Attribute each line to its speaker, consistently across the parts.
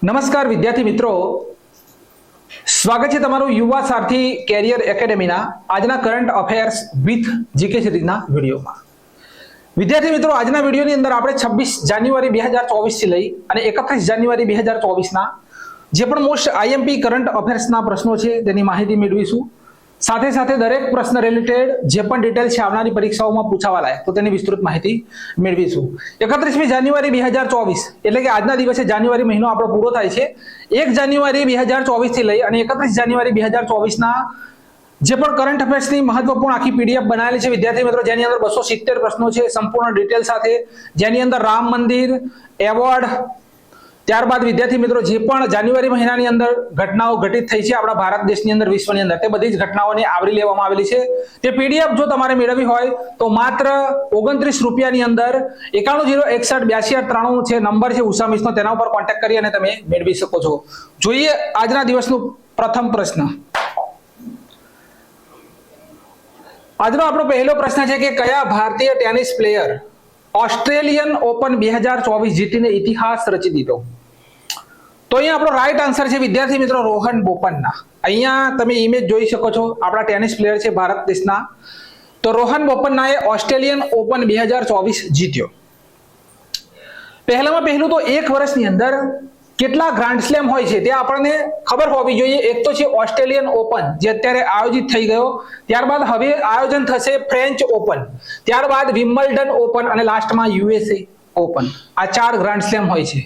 Speaker 1: નમસ્કાર વિદ્યાર્થી મિત્રો, સ્વાગત છે તમારું યુવા સારથી કેરિયર એકેડેમીના આજના કરંટ અફેર્સ વિથ જીકે સિરીઝના વિડીયોમાં। વિદ્યાર્થી મિત્રો, આજના વિડીયોની અંદર આપણે 26 જાન્યુઆરી 2024 થી લઈ અને 31 જાન્યુઆરી 2024ના જે પણ મોસ્ટ આઈએમપી કરંટ અફેર્સના પ્રશ્નો છે તેની માહિતી મેળવીશું। સાથે સાથે દરેક પ્રશ્ન રિલેટેડ જે પણ ડિટેલ છે આવનારી પરીક્ષાઓમાં પૂછાવા લાયક તો તેની વિસ્તૃત માહિતી મેળવીશું। 31મી જાન્યુઆરી 2024 એટલે કે આજના દિવસે જાન્યુઆરી મહિનો આપણો પૂરો થાય છે। 1 જાન્યુઆરી 2024 થી લઈ અને 31 જાન્યુઆરી 2024ના જે પણ કરંટ અફેર્સની મહત્વપૂર્ણ આખી પીડીએફ બનાવેલી છે વિદ્યાર્થી મિત્રો, જેની અંદર 270 પ્રશ્નો છે સંપૂર્ણ ડિટેલ સાથે, જેની અંદર રામ મંદિર એવોર્ડ, ત્યારબાદ વિદ્યાર્થી મિત્રો જે પણ જાન્યુઆરી મહિનાની અંદર ઘટનાઓ ઘટિત થઈ છે આપણા ભારત દેશની અંદર, વિશ્વની અંદર, તે બધી જ ઘટનાઓને આવરી લેવામાં આવેલી છે। તે પીડીએફ જો તમારે મેળવવી હોય તો માત્ર 29 રૂપિયાની અંદર 9101628893 છે નંબર છે ઉષામિસનો, તેના ઉપર કોન્ટેક્ટ કરી અને તમે મેળવી શકો છો। જોઈએ આજના દિવસનું પ્રથમ પ્રશ્ન। આજનો આપણો પહેલો પ્રશ્ન છે કે કયા ભારતીય ટેનિસ પ્લેયર ઓસ્ટ્રેલિયન ઓપન 2024 જીતીને ઇતિહાસ રચી દીધો? તો અહીંયા આપણો રાઈટ આન્સર છે વિદ્યાર્થી મિત્રો રોહન બોપન્ના। અહીંયા તમે ઇમેજ જોઈ શકો છો, આપણા ટેનિસ પ્લેયર છે ભારત દેશના। તો રોહન બોપન્નાએ ઓસ્ટ્રેલિયન ઓપન 2024 જીત્યો। પહેલામાં પહેલું તો એક વર્ષની અંદર કેટલા ગ્રાન્ડ સ્લેમ હોય છે તે આપણને ખબર હોવી જોઈએ। એક તો છે ઓસ્ટ્રેલિયન ઓપન જે અત્યારે આયોજિત થઈ ગયો, ત્યારબાદ હવે આયોજન થશે ફ્રેન્ચ ઓપન, ત્યારબાદ વિમ્બલ્ડન ઓપન અને લાસ્ટમાં યુએસએ ઓપન। આ 4 ગ્રાન્ડ સ્લેમ હોય છે।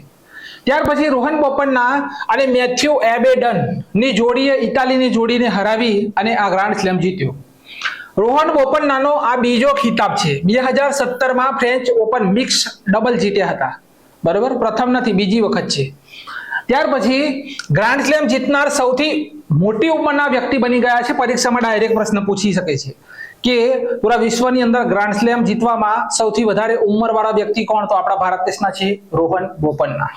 Speaker 1: ત્યાર પછી રોહન બોપન્ના અને મેથ્યુ એબેડન ની જોડીએ ઇટાલીની જોડીને હરાવી અને આ ગ્રાન્ડ સ્લેમ જીત્યો। રોહન બોપન્નાનો આ બીજો ખિતાબ છે। 2017માં ફ્રેન્ચ ઓપન મિક્સ ડબલ જીત્યા હતા, બરાબર, પ્રથમ નથી, બીજી વખત છે। ત્યાર પછી ગ્રાન્ડ સ્લેમ જીતનાર સૌથી મોટી ઉંમરના વ્યક્તિ બની ગયા છે। પરીક્ષામાં ડાયરેક્ટ પ્રશ્ન પૂછી શકે છે કે પૂરા વિશ્વની અંદર ગ્રાન્ડ સ્લેમ જીતવામાં સૌથી વધારે ઉંમરવાળા વ્યક્તિ કોણ? તો આપણા ભારત દેશના છે રોહન બોપન્ના।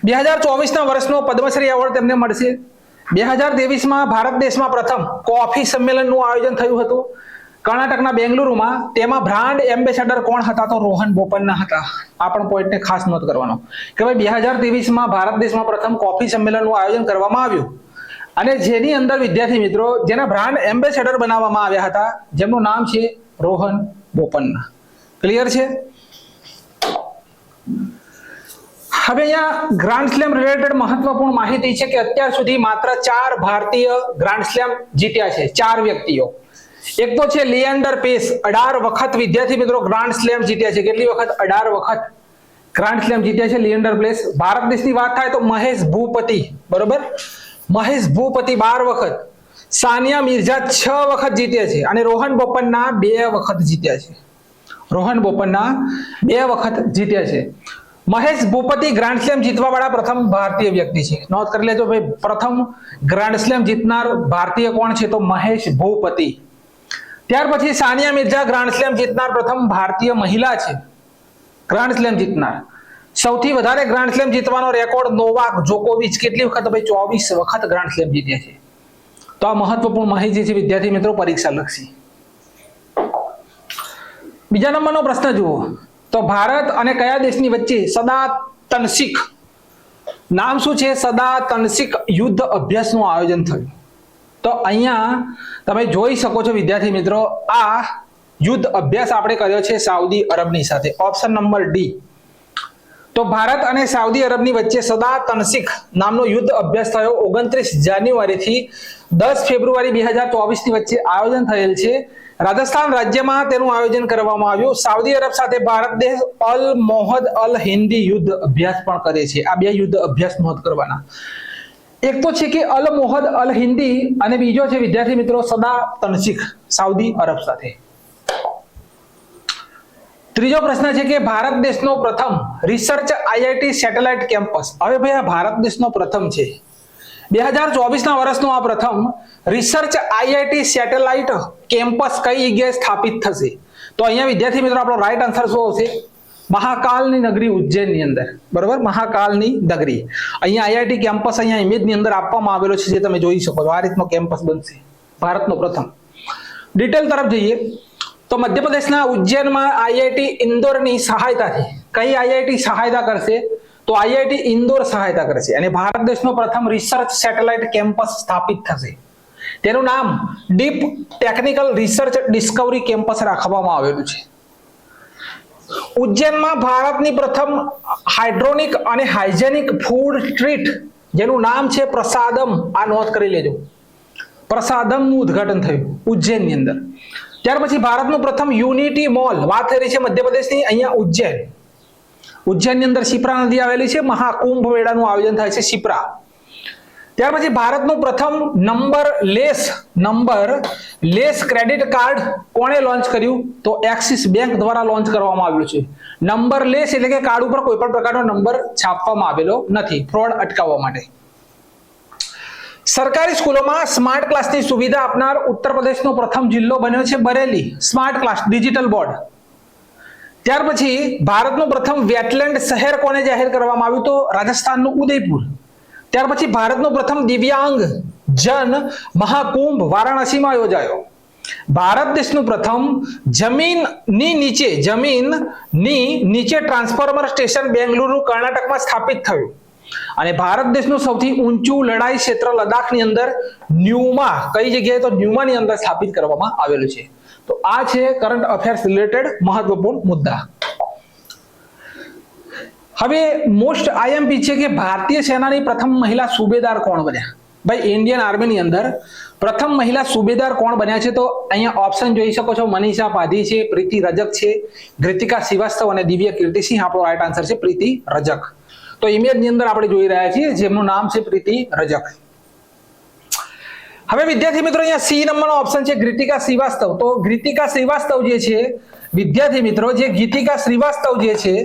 Speaker 1: 2024ના વર્ષનો પદ્મશ્રી એવોર્ડ તેમને મળશે। 2023માં ભારત દેશમાં પ્રથમ કોફી સંમેલનનું આયોજન થયું હતું કર્ણાટકના બેંગલુરુમાં। તેમાં બ્રાન્ડ એમ્બેસેડર કોણ હતા? તો રોહન બોપન્ના હતા। આ પણ પોઈન્ટને ખાસ નોંધ કરવાનો કે ભાઈ 2023માં ભારત દેશમાં પ્રથમ કોફી સંમેલનનું આયોજન કરવામાં આવ્યું અને જેની અંદર વિદ્યાર્થી મિત્રો જેના બ્રાન્ડ એમ્બેસેડર બનાવવામાં આવ્યા હતા જેમનું નામ છે રોહન બોપન્ના। ક્લિયર છે? હવે અહીંયા ગ્રાન્ડ સ્લેમ રિલેટેડ મહત્વપૂર્ણ માહિતી છે કે અત્યાર સુધી માત્ર 4 ભારતીય ગ્રાન્ડ સ્લેમ જીત્યા છે, 4 વ્યક્તિઓ। એક તો છે લિએન્ડર પેસ, 18 વખત વિદ્યાર્થી મિત્રો ગ્રાન્ડ સ્લેમ જીત્યા છે। કેટલી વખત? 18 વખત ગ્રાન્ડ સ્લેમ જીત્યા છે લિએન્ડર પેસ। ભારત દેશની વાત થાય તો મહેશ ભૂપતિ, બરોબર, મહેશ ભૂપતિ 12 વખત, સાનિયા મિર્ઝા 6 વખત જીત્યા છે અને રોહન બોપન્ના 2 વખત જીત્યા છે। રોહન બોપન્ના 2 વખત જીત્યા છે। મહેશ ભૂપતિ ગ્રાન્ડ સ્લેમ જીતવા વાળા પ્રથમ ભારતીય વ્યક્તિ છે। નોંધ કરી લેજો ભાઈ, પ્રથમ ગ્રાન્ડ સ્લેમ જીતનાર ભારતીય કોણ છે? તો મહેશ ભૂપતિ। ત્યાર પછી સાનિયા મિર્ઝા ગ્રાન્ડ સ્લેમ જીતનાર પ્રથમ ભારતીય મહિલા છે ગ્રાન્ડ સ્લેમ જીતનાર। સૌથી વધારે ગ્રાન્ડ સ્લેમ જીતવાનો રેકોર્ડ નોવાક જોકોવિચ, કેટલી વખત? ભાઈ 24 વખત ગ્રાન્ડ સ્લેમ જીત્યા છે। તો આ મહત્વપૂર્ણ માહિતી છે વિદ્યાર્થી મિત્રો પરીક્ષા લક્ષી। બીજા નંબરનો પ્રશ્ન જુઓ તો ભારત અને કયા દેશની વચ્ચે સદા તનસિક, નામ શું છે? સદા તનસિક યુદ્ધ અભ્યાસનું આયોજન થયું। તો અહીંયા તમે જોઈ શકો છો વિદ્યાર્થી મિત્રો આ યુદ્ધ અભ્યાસ આપણે કર્યો છે સાઉદી અરબની સાથે, ઓપ્શન નંબર ડી। તો ભારત અને સાઉદી અરબની વચ્ચે સદા તનસિક નામનો યુદ્ધ અભ્યાસ થયો 29 જાન્યુઆરી થી 10 ફેબ્રુઆરી 2024 ની વચ્ચે આયોજન થયેલ છે। રાજસ્થાન રાજ્યમાં તેનું આયોજન કરવામાં આવ્યું। સાઉદી અરબ સાથે ભારત દેશ અલ મોહદ અલ હિન્દી યુદ્ધ અભ્યાસ પણ કરે છે। આ 2 યુદ્ધ અભ્યાસ નોંધ કરવાના। એક તો છે કે અલ મોહદ અલ હિન્દી અને બીજો છે વિદ્યાર્થી મિત્રો સદા તનસિક સાઉદી અરબ સાથે। ત્રીજો પ્રશ્ન છે કે ભારત દેશનો પ્રથમ રિસર્ચ આઈઆઈટી સેટેલાઇટ કેમ્પસ, હવે ભાઈ આ ભારત દેશનો પ્રથમ છે 2024ના વર્ષનો આ પ્રથમ રિસર્ચ આઈઆઈટી સેટેલાઇટ કેમ્પસ કઈ જગ્યાએ સ્થાપિત થશે? તો અહીંયા વિદ્યાર્થી મિત્રો આપણો રાઈટ આન્સર શું આવશે? મહાકાલની નગરી ઉજ્જૈનની અંદર, બરોબર, મહાકાલની નગરી। અહીંયા આઈઆઈટી કેમ્પસ અહીંયા ઇમેજની અંદર આપવામાં આવેલો છે જે તમે જોઈ શકો છો। આ રીતનો કેમ્પસ બનશે ભારતનો પ્રથમ। ડિટેલ તરફ જઈએ તો મધ્યપ્રદેશના ઉજ્જૈનમાં આઈઆઈટી ઇન્દોરની સહાયતાથી, કઈ આઈઆઈટી સહાયતા કરશે? તો આઈઆઈટી ઇન્દોર સહાયતા કરશે અને ભારત દેશનો પ્રથમ રિસર્ચ સેટેલાઇટ કેમ્પસ સ્થાપિત થશે. તેનું નામ deep technical research Discovery campus રાખવામાં આવેલું છે. ઉજ્જૈનમાં ભારતની પ્રથમ હાઇડ્રોનિક અને હાઇજેનિક ફૂડ સ્ટ્રીટ જેનું નામ છે પ્રસાદમ, આ નોંધ કરી લેજો, પ્રસાદમનું ઉદ્ઘાટન થયું ઉજ્જૈનની અંદર. ત્યાર પછી ભારતનું પ્રથમ યુનિટી મોલ, વાત થઈ રહી છે મધ્યપ્રદેશની, અહીંયા ઉજ્જૈનની અંદર શિપ્રા નદી આવેલી છે, મહાકુંભ મેળાનું આયોજન થાય છે શિપ્રા. ત્યાર પછી ભારતનું પ્રથમ નંબર લેસ ક્રેડિટ કાર્ડ કોણે લોન્ચ કર્યું? તો એક્સિસ બેંક દ્વારા લોન્ચ કરવામાં આવ્યું છે. નંબર લેસ એટલે કે કાર્ડ ઉપર કોઈ પણ પ્રકારનો નંબર છાપવામાં આવેલો નથી, ફ્રોડ અટકાવવા માટે. સરકારી સ્કૂલોમાં સ્માર્ટ ક્લાસની સુવિધા આપનાર ઉત્તર પ્રદેશનો પ્રથમ જિલ્લો બન્યો છે Bareilly, smart class digital board. ત્યાર પછી ભારતનું પ્રથમ વેટલેન્ડ શહેર કોને જાહેર કરવામાં આવ્યું? તો રાજસ્થાનનું ઉદયપુર. ત્યાર પછી ભારતનો પ્રથમ દિવ્યાંગ જન મહાકુંભ વારાણસીમાં યોજાયો. ભારત દેશનું પ્રથમ જમીનની નીચે ટ્રાન્સફોર્મર સ્ટેશન બેંગલુરુ કર્ણાટકમાં સ્થાપિત થયું. અને ભારત દેશનું સૌથી ઊંચું લડાઈ ક્ષેત્ર લદ્દાખની અંદર ન્યુમા, કઈ જગ્યાએ? તો ન્યુમાની અંદર સ્થાપિત કરવામાં આવેલું છે. તો આ છે કરંટ અફેર્સ રિલેટેડ મહત્વપૂર્ણ મુદ્દા. હવે મોસ્ટ આઈએમપી છે કે ભારતીય સેનાની પ્રથમ મહિલા સુબેદાર કોણ બન્યા? ભાઈ ઇન્ડિયન આર્મીની અંદર પ્રથમ મહિલા સુબેદાર કોણ બન્યા છે? તો અહીંયા ઓપ્શન જોઈ શકો છો, મનીષા પાધી છે, પ્રીતિ રજક છે, ગૃતિકા શ્રીવાસ્તવ અને દિવ્ય કીર્તિસિંહ. આપણો રાઈટ આન્સર છે પ્રીતિ રજક. તો ઇમેજની અંદર આપણે જોઈ રહ્યા છીએ જેમનું નામ છે પ્રીતિ રજક. હવે વિદ્યાર્થી મિત્રો અહીંયા સી નંબરનો ઓપ્શન છે ગીતિકા શ્રીવાસ્તવ. તો ગીતિકા શ્રીવાસ્તવ જે છે વિદ્યાર્થી મિત્રો, જે ગીતિકા શ્રીવાસ્તવ જે છે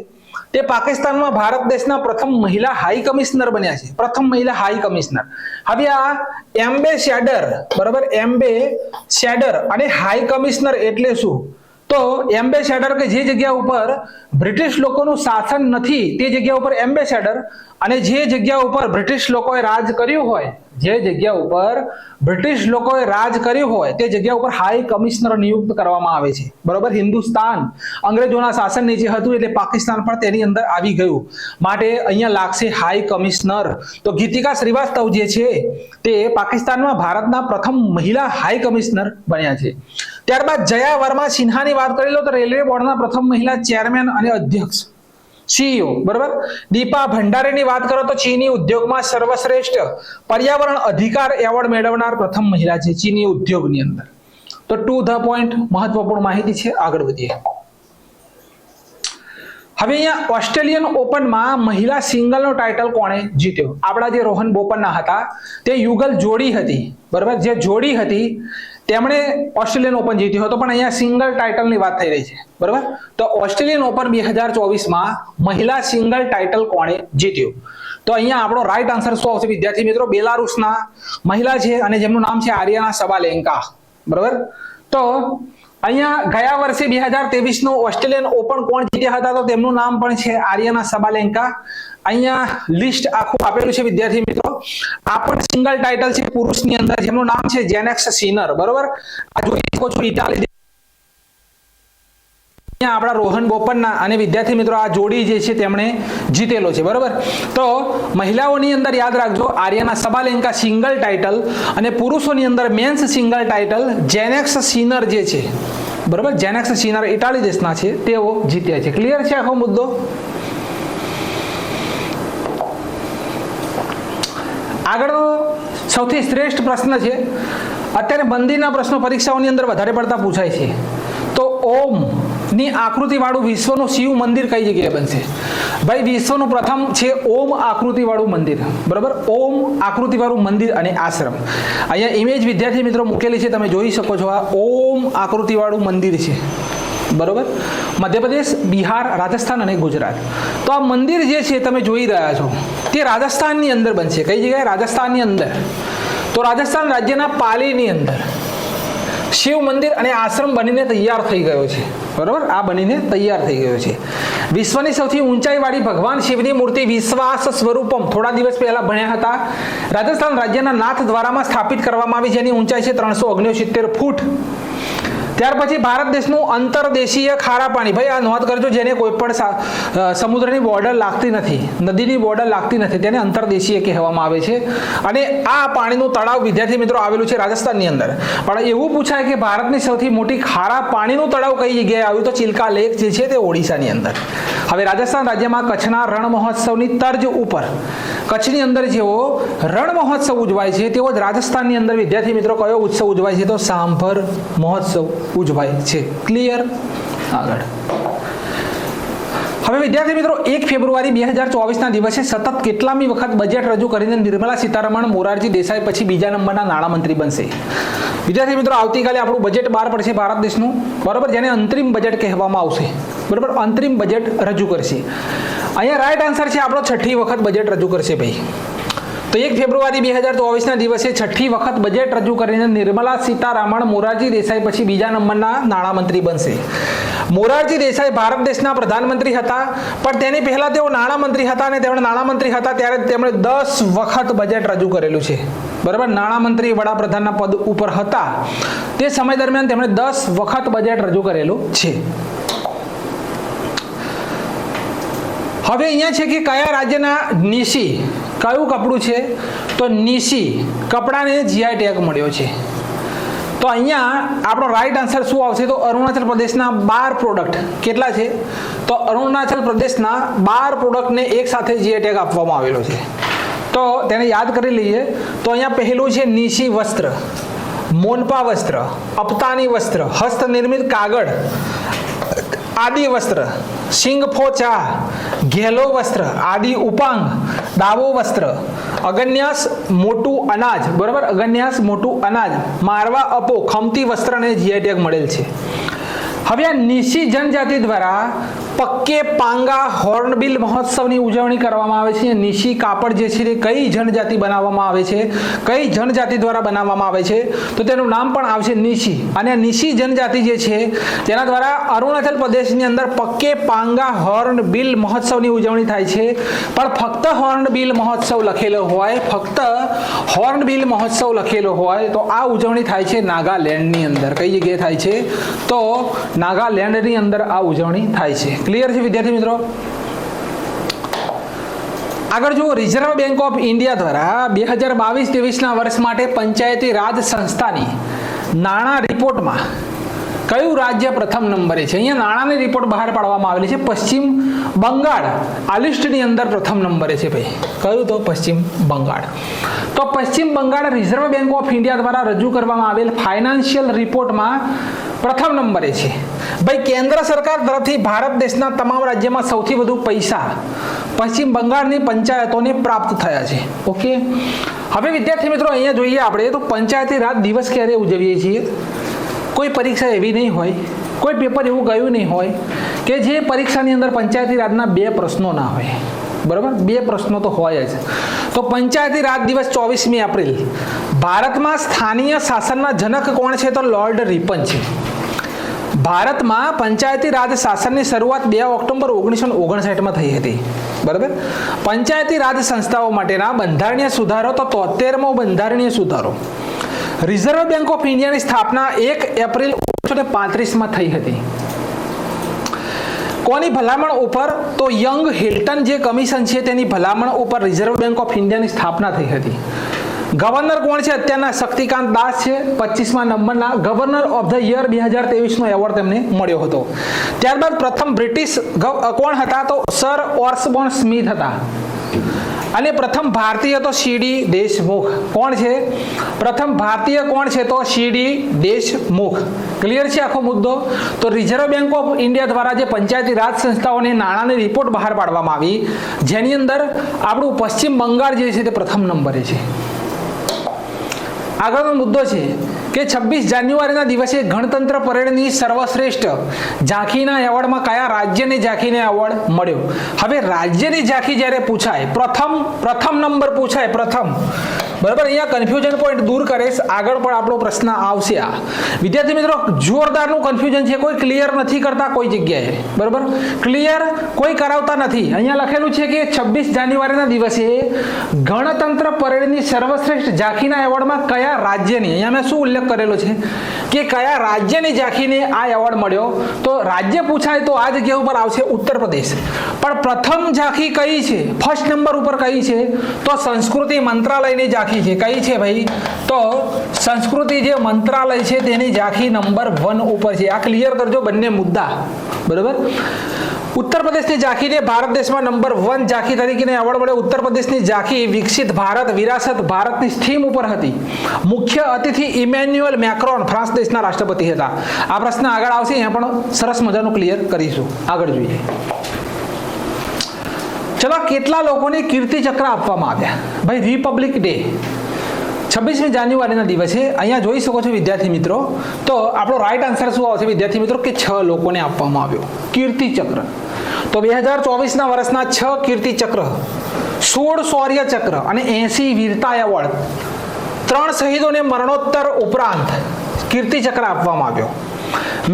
Speaker 1: તે પાકિસ્તાનમાં ભારત દેશના પ્રથમ મહિલા હાઈ કમિશનર બન્યા છે, પ્રથમ મહિલા હાઈ કમિશનર. હવે આ એમ્બેસેડર, બરાબર, એમ્બેસેડર અને હાઈ કમિશનર એટલે શું? તો એમ્બેસેડર કે જે જગ્યા ઉપર બ્રિટિશ લોકોનું શાસન નથી તે જગ્યા ઉપર એમ્બેસેડર, અને જે જગ્યા ઉપર બ્રિટિશ લોકોએ રાજ કર્યું હોય, જે જગ્યા ઉપર બ્રિટિશ લોકોએ રાજ કર્યું હોય તે જગ્યા ઉપર હાઈ કમિશનર નિયુક્ત કરવામાં આવે છે. બરોબર, હિન્દુસ્તાન અંગ્રેજોના શાસન નીચે હતું એટલે પાકિસ્તાન પણ તેની અંદર આવી ગયું, માટે અહીંયા લાગશે હાઈ કમિશનર. તો ગીતિકા શ્રીવાસ્તવ જે છે તે પાકિસ્તાનમાં ભારતના પ્રથમ મહિલા હાઈ કમિશનર બન્યા છે. ત્યારબાદ જયા વર્મા સિન્હાની વાત કરી લો તો રેલવે બોર્ડના પ્રથમ મહિલા ચેરમેન અને અધ્યક્ષ, સીઈઓ. બરાબર, દીપા ભંડારેની વાત કરો તો ચીની ઉદ્યોગમાં સર્વશ્રેષ્ઠ પર્યાવરણ અધિકાર એવોર્ડ મેળવનાર પ્રથમ મહિલા છે ચીની ઉદ્યોગની અંદર. તો ટુ ધ પોઈન્ટ મહત્વપૂર્ણ માહિતી છે. આગળ વધીએ. હવે અહીંયા ઓસ્ટ્રેલિયન ઓપનમાં મહિલા સિંગલનો ટાઇટલ કોણે જીત્યો? આપણા જે રોહન બોપન્ના હતા તે યુગલ જોડી હતી, બરાબર, જે જોડી હતી તેમણે ઓસ્ટ્રેલિયન ઓપન જીત્યો હતો, પણ અહીંયા સિંગલ ટાઇટલની વાત થઈ રહી છે. બરાબર, તો ઓસ્ટ્રેલિયન ઓપન 2024માં મહિલા સિંગલ ટાઇટલ કોણે જીત્યું? તો અહીંયા આપણો રાઈટ આન્સર શું આવશે વિદ્યાર્થી મિત્રો? બેલારુસના મહિલા છે અને જેમનું નામ છે આરિયાના સબાલેન્કા. બરાબર, તો અહીંયા ગયા વર્ષે 2023 નો ઓસ્ટ્રેલિયન ઓપન કોણ જીત્યા હતા? તો તેમનું નામ પણ છે આરિયાના સબાલેન્કા. અહીંયા લિસ્ટ આખું આપેલું છે વિદ્યાર્થી મિત્રો. આ પણ સિંગલ ટાઇટલ છે પુરુષની અંદર, જેમનું નામ છે જેનેક્સ સિનર. બરોબર, આ જોઈ શકો છો ઇટાલી. આપણા રોહન બોપન્ના અને વિદ્યાર્થી મિત્રો આ જોડી જે છે તેમણે જીતેલો છે. બરોબર, તો મહિલાઓની અંદર યાદ રાખજો આરિયાના સબાલેન્કા સિંગલ ટાઇટલ, અને પુરુષોની અંદર મેન્સ સિંગલ ટાઇટલ જેનેક્સ સિનર જે છે, બરોબર, જેનેક્સ સિનર ઇટાલી દેશના છે, તેઓ જીત્યા છે. ક્લિયર છે આખો મુદ્દો? આગળનો સૌથી શ્રેષ્ઠ પ્રશ્ન છે. અત્યારે મંદિરના પ્રશ્નો પરીક્ષાઓની અંદર વધારે પડતા પૂછાય છે. તો ઓમ ની આકૃતિ વાળું વિશ્વનું શિવ મંદિર કઈ જગ્યાએ બનશે? ભાઈ વિશ્વનું પ્રથમ છે ઓમ આકૃતિ વાળું મંદિર. બરાબર, ઓમ આકૃતિ વાળું મંદિર અને આશ્રમ. અહીંયા ઇમેજ વિદ્યાર્થી મિત્રો મૂકેલી છે, તમે જોઈ શકો છો. આ ઓમ આકૃતિ વાળું મંદિર છે. બરોબર, મધ્યપ્રદેશ, બિહાર, રાજસ્થાન અને ગુજરાત. તો આ મંદિર જે છે તમે જોઈ રહ્યા છો તે રાજસ્થાનની અંદર બનશે. કઈ જગ્યાએ? રાજસ્થાનની અંદર. તો રાજસ્થાન રાજ્યના પાલીની અંદર શિવ મંદિર અને આશ્રમ બનીને તૈયાર થઈ ગયો છે. બરોબર, આ બનીને તૈયાર થઈ ગયો છે. વિશ્વની સૌથી ઊંચાઈવાળી ભગવાન શિવની મૂર્તિ વિશ્વાસ સ્વરૂપમ થોડા દિવસ પહેલા ભણ્યા હતા. રાજસ્થાન રાજ્યના નાથ દ્વારામાં સ્થાપિત કરવામાં આવી, જેની ઊંચાઈ છે 369 ફૂટ. ત્યાર પછી ભારત દેશનું અંતરદેશીય ખારા પાણી, ભાઈ આ નોંધ કરજો, જેને કોઈ પણ સમુદ્રની બોર્ડર લાગતી નથી, નદીની બોર્ડર લાગતી નથી, તેને અંતરદેશીય કહેવામાં આવે છે. અને આ પાણીનું તળાવ વિદ્યાર્થી મિત્રો આવેલું છે રાજસ્થાનની અંદર. પણ એવું પૂછાય કે ભારતની સૌથી મોટી ખારા પાણીનું તળાવ કઈ જગ્યાએ આવ્યું, તો ચિલ્કા લેક જે છે તે ઓડિશાની અંદર. હવે રાજસ્થાન રાજ્યમાં કચ્છના રણ મહોત્સવની તર્જ ઉપર કચ્છની અંદર જેવો રણ મહોત્સવ ઉજવાય છે તેવો જ રાજસ્થાનની અંદર વિદ્યાર્થી મિત્રો કયો ઉત્સવ ઉજવાય છે, તો સાંભર મહોત્સવ ઉજવાય છે. ક્લિયર? આગળ હવે વિદ્યાર્થી મિત્રો 1 ફેબ્રુઆરી 2024ના દિવસે સતત કેટલામી વખત બજેટ રજૂ કરીને નિર્મલા સીતારમણ મોરારજી દેસાઈ પછી બીજા નંબરના નાણામંત્રી બનશે? વિદ્યાર્થી મિત્રો આવતીકાલે આપણું બજેટ બહાર પડશે ભારત દેશનું, બરાબર, જેને અંતરિમ બજેટ કહેવામાં આવશે, બરાબર, અંતરિમ બજેટ રજૂ કરશે. અહીંયા રાઈટ આન્સર છે આપણો 6ઠી વખત બજેટ રજૂ કરશે ભાઈ. તો 1 ફેબ્રુઆરી 2024ના દિવસે 6ઠી વખત બજેટ રજૂ કરીને નિર્મલા સીતારમણ મોરારજી દેસાઈ પછી બીજા નંબરના નાણામંત્રી બનશે. મોરારજી દેસાઈ ભારત દેશના પ્રધાનમંત્રી હતા, પણ તેની પહેલા તેઓ નાણામંત્રી હતા, અને તેમણે નાણામંત્રી હતા ત્યારે તેમણે 10 વખત બજેટ રજૂ કરેલું છે, બરાબર. નાણામંત્રી વડાપ્રધાનના પદ ઉપર હતા તે સમય દરમિયાન તેમણે 10 વખત બજેટ રજૂ કરેલું છે. હવે અહીંયા છે કે કયા રાજ્યના નિશી, કયું કપડું છે, તો નિશી કપડાને જીઆઈ ટેગ મળ્યો છે. તો અહીંયા આપણો રાઈટ આન્સર શું આવશે, તો અરુણાચલ પ્રદેશના 12 પ્રોડક્ટ. કેટલા છે, તો અરુણાચલ પ્રદેશના 12 પ્રોડક્ટને એક સાથે જીઆઈ ટેગ આપવામાં આવેલો છે. તો તેને યાદ કરી લઈએ. તો અહીંયા પહેલું છે નિશી વસ્ત્ર, મોનપા વસ્ત્ર, અપતાની વસ્ત્ર, હસ્તનિર્મિત કાગળ, આદિ વસ્ત્ર, સિંગફો ચા, ઘેલો વસ્ત્ર, આદિ ઉપાંગ, દાવો વસ્ત્ર, અગન્યાસ મોટું અનાજ, બરાબર, અગન્યાસ મોટું અનાજ, મારવા અપો, ખમતી વસ્ત્રને જીઆઈ ટેગ મળેલ છે. હવે આ નિશી જનજાતિ દ્વારા પક્કે પાંગા હોર્નબિલ મહોત્સવની ઉજવણી કરવામાં આવે છે. નિશી કાપડ જે છે તે કઈ જનજાતિ બનાવવામાં આવે છે, કઈ જનજાતિ દ્વારા બનાવવામાં આવે છે, તો તેનું નામ પણ આવશે નિશી. અને આ નિશી જનજાતિ જે છે તેના દ્વારા અરુણાચલ પ્રદેશની અંદર પક્કે પાંગા હોર્નબિલ મહોત્સવની ઉજવણી થાય છે. પણ ફક્ત હોર્નબિલ મહોત્સવ લખેલો હોય, ફક્ત હોર્નબિલ મહોત્સવ લખેલો હોય તો આ ઉજવણી થાય છે નાગાલેન્ડની અંદર. કઈ જગ્યાએ થાય છે, તો નાગાલેન્ડની અંદર આ ઉજવણી થાય છે. ક્લિયર છે વિદ્યાર્થી મિત્રો? આગળ જુઓ, રિઝર્વ બેંક ઓફ ઇન્ડિયા દ્વારા 2022-23ના વર્ષ માટે પંચાયતી રાજ સંસ્થાની નાણાં રિપોર્ટમાં કયું રાજ્ય પ્રથમ નંબરે છે? અહીંયા નાણાંની રિપોર્ટ બહાર પાડવામાં આવેલી છે. પશ્ચિમ બંગાળ આ લિસ્ટની અંદર પ્રથમ નંબરે છે ભાઈ. કયું? તો પશ્ચિમ બંગાળ. તો Pashchim Bangal reserve bank of India દ્વારા રજૂ કરવામાં આવેલ ફાઇનાન્શિયલ રિપોર્ટમાં પ્રથમ નંબરે છે ભાઈ. કેન્દ્ર સરકાર તરફથી ભારત દેશના તમામ રાજ્યમાં સૌથી વધુ પૈસા પશ્ચિમ બંગાળની પંચાયતોને પ્રાપ્ત થયા છે. ઓકે, હવે વિદ્યાર્થી મિત્રો અહીંયા જોઈએ આપણે તો પંચાયતી રાજ દિવસ ક્યારે ઉજવીએ છીએ? કોઈ પરીક્ષા એવી નહીં હોય, કોઈ પેપર એવું ગયું નહીં હોય કે જે પરીક્ષાની અંદર પંચાયતી રાજના 2 પ્રશ્નો ના હોય, બરાબર. 2 પ્રશ્નો તો હોય જ. તો પંચાયતી રાજ દિવસ 24મી એપ્રિલ. ભારતમાં સ્થાનીય શાસનના જનક કોણ છે? તો લોર્ડ રિપન છે. ભારતમાં પંચાયતી રાજ શાસનની શરૂઆત 2 ઓક્ટોબર 1959માં થઈ હતી, બરાબર. પંચાયતી રાજ સંસ્થાઓ માટેના બંધારણીય સુધારો તો 73મો બંધારણીય સુધારો. રિઝર્વ બેંક ઓફ ઇન્ડિયાની સ્થાપના 1 એપ્રિલ 1935માં થઈ હતી. કોની ભલામણ ઉપર? તો યંગ હિલ્ટન જે કમિશન છે તેની ભલામણ ઉપર રિઝર્વ બેંક ઓફ ઇન્ડિયાની સ્થાપના થઈ હતી. ગવર્નર કોણ છે અત્યારના? શક્તિકાંત દાસ છે. 25મા નંબરના ગવર્નર ઓફ ધ યર 2023નો એવોર્ડ તેમને મળ્યો હતો. ત્યારબાદ પ્રથમ બ્રિટિશ કોણ હતા? તો સર ઓર્સબોર્ન સ્મિથ હતા. અને પ્રથમ ભારતીય તો સીડી દેશમુખ. કોણ છે પ્રથમ ભારતીય? કોણ છે? તો સીડી દેશમુખ. ક્લિયર છે આખો મુદ્દો? તો રિઝર્વ બેંક ઓફ ઇન્ડિયા દ્વારા જે પંચાયતી રાજ સંસ્થાઓને નાણાંની રિપોર્ટ બહાર પાડવામાં આવી, જેની અંદર આપણું પશ્ચિમ બંગાળ જે છે તે પ્રથમ નંબરે છે. આગળનો મુદ્દો છે કે 26 જાન્યુઆરીના દિવસે ગણતંત્ર પરેડની સર્વશ્રેષ્ઠ ઝાંખીના એવોર્ડમાં કયા રાજ્યને ઝાંખીને એવોર્ડ મળ્યો? હવે રાજ્યની ઝાંખી જ્યારે પૂછાય, પ્રથમ નંબર પૂછાય, પ્રથમ બરાબર, અહીંયા કન્ફ્યુઝન પોઈન્ટ દૂર કરીશ, આગળ પણ આપણો પ્રશ્ન આવશે. આ વિદ્યાર્થી મિત્રો જોરદારનું કન્ફ્યુઝન છે, કોઈ ક્લિયર નથી કરતા કોઈ જગ્યાએ. બરાબર, ક્લિયર કોઈ કરાવતા નથી. અહીંયા લખેલું છે કે 26 જાન્યુઆરીના દિવસે ગણતંત્ર પરેડની સર્વશ્રેષ્ઠ ઝાંખીના એવોર્ડમાં કયા રાજ્યની, અહીંયા મેં શું ઉલ્લેખ કરેલો છે કે કયા રાજ્યની ઝાંખીને આ એવોર્ડ મળ્યો, તો રાજ્ય પૂછાય તો આ જગ્યા ઉપર આવશે ઉત્તર પ્રદેશ. પણ પ્રથમ ઝાંખી કઈ છે, ફર્સ્ટ નંબર ઉપર કઈ છે, તો સંસ્કૃતિ મંત્રાલયની ઝાંખી છે. કઈ છે ભાઈ, તો સંસ્કૃતિ જે મંત્રાલય છે તેની ઝાંખી નંબર 1 ઉપર છે. આ ક્લિયર કરજો બંને મુદ્દા. બરાબર, ઉત્તર પ્રદેશની ઝાંખીને ભારત દેશમાં નંબર 1 ઝાંખી તરીકે એવોર્ડ મળ્યો. ઉત્તર પ્રદેશની ઝાંખી વિકસિત ભારત વિરાસત ભારતની થીમ ઉપર હતી. મુખ્ય અતિથિ ઇમેન્યુઅલ મેક્રોન ફ્રાન્સ દેશના રાષ્ટ્રપતિ હતા. આ પ્રશ્ન આગળ આવશે, અહીંયા પણ સરસ મજાનું ક્લિયર કરીશું. આગળ જોઈએ. ચલો, કેટલા લોકોને કીર્તિ ચક્ર આપવામાં આવ્યા? ભાઈ રિપબ્લિક ડે 26મી જાન્યુઆરીના દિવસે અહીંયા જોઈ શકો છો વિદ્યાર્થી મિત્રો. તો આપણો રાઈટ આન્સર શું આવશે વિદ્યાર્થી મિત્રો, કે 6 લોકોને આપવામાં આવ્યો કીર્તિ ચક્ર. તો 2024ના વર્ષના 6 કીર્તિ ચક્ર, 16 શૌર્ય ચક્ર અને 80 વીરતા એવોર્ડ, 3 શહીદોને મરણોત્તર ઉપરાંત કીર્તિ ચક્ર આપવામાં આવ્યો.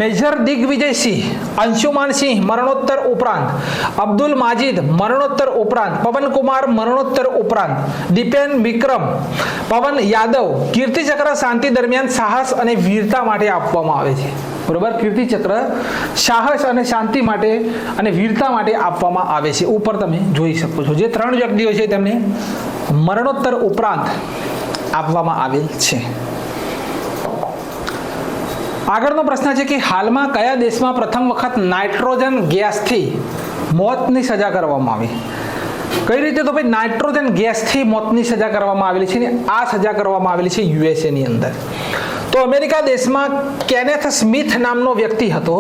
Speaker 1: મેજર દિગ્વિજયસિંહ, અંશુમાન સિંહ મરણોત્તર ઉપરાંત, અબ્દુલ માજીદ મરણોત્તર ઉપરાંત, પવનકુમાર મરણોત્તર ઉપરાંત, દીપેન વિક્રમ, પવન યાદવ કીર્તિ ચક્ર શાંતિ દરમિયાન સાહસ અને વીરતા માટે આપવામાં આવે છે. બરોબર, કીર્તિ ચક્ર સાહસ અને શાંતિ માટે અને વીરતા માટે આપવામાં આવે છે. ઉપર તમે જોઈ શકો છો જે 3 વ્યક્તિઓ છે તેમને મરણોત્તર ઉપરાંત આપવામાં આવેલ છે. આગળનો પ્રશ્ન છે કે હાલમાં કયા દેશમાં પ્રથમ વખત નાઇટ્રોજન ગેસથી મોતની સજા કરવામાં આવી? કઈ રીતે? તો ભાઈ નાઇટ્રોજન ગેસથી મોતની સજા કરવામાં આવેલી છે ને આ સજા કરવામાં આવેલી છે USA ની અંદર. તો અમેરિકા દેશમાં કેનેથ સ્મિથ નામનો વ્યક્તિ હતો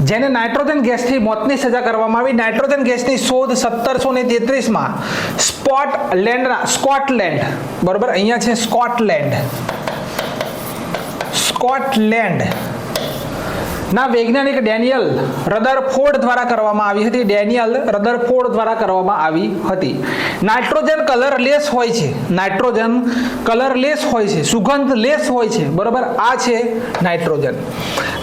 Speaker 1: જેને નાઇટ્રોજન ગેસથી મોતની સજા કરવામાં આવી. નાઇટ્રોજન ગેસની શોધ 1733માં સ્કોટલેન્ડ, બરોબર, અહીંયા છે સ્કોટલેન્ડ ના વૈજ્ઞાનિક ડેનિયલ રધરફોર્ડ દ્વારા કરવામાં આવી હતી. નાઇટ્રોજન કલરલેસ હોય છે, સુગંધલેસ હોય છે. બરોબર, આ છે નાઇટ્રોજન.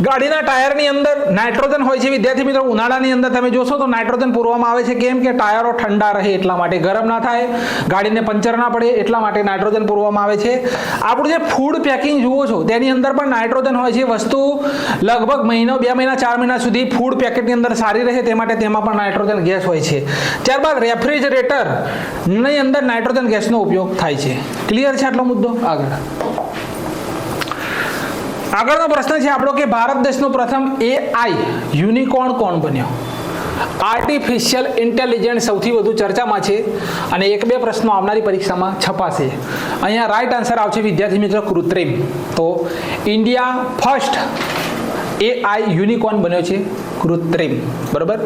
Speaker 1: ગાડીના ટાયરની અંદર નાઇટ્રોજન હોય છે વિદ્યાર્થી મિત્રો. ઉનાળાની અંદર તમે જોશો તો નાઇટ્રોજન પૂરવામાં આવે છે. કેમ કે ટાયરો ઠંડા રહે એટલા માટે, ગરમ ના થાય, ગાડીને પંચર ના પડે એટલા માટે નાઇટ્રોજન પૂરવામાં આવે છે. આપણું જે ફૂડ પેકિંગ જુઓ છો તેની અંદર પણ નાઇટ્રોજન હોય છે. વસ્તુ લગભગ મહિનો, 2 મહિના, 4 મહિના સુધી ફૂડ પેકેટની અંદર સારી રહે તે માટે તેમાં પણ નાઇટ્રોજન ગેસ હોય છે. ત્યારબાદ રેફ્રિજરેટર ની અંદર નાઇટ્રોજન ગેસનો ઉપયોગ થાય છે. ક્લિયર છે આટલો મુદ્દો? આગળનો પ્રશ્ન છે આપણો કે ભારત દેશનો પ્રથમ AI યુનિકોર્ન કોણ બન્યો? આર્ટિફિશિયલ ઇન્ટેલિજન્સ સૌથી વધુ ચર્ચામાં છે અને 1-2 પ્રશ્નો આવનારી પરીક્ષામાં છપાશે. અહીંયા રાઈટ આન્સર આવશે વિદ્યાર્થી મિત્રો કૃત્રિમ. તો ઇન્ડિયા ફર્સ્ટ AI યુનિકોર્ન બન્યો છે કૃત્રિમ. બરોબર,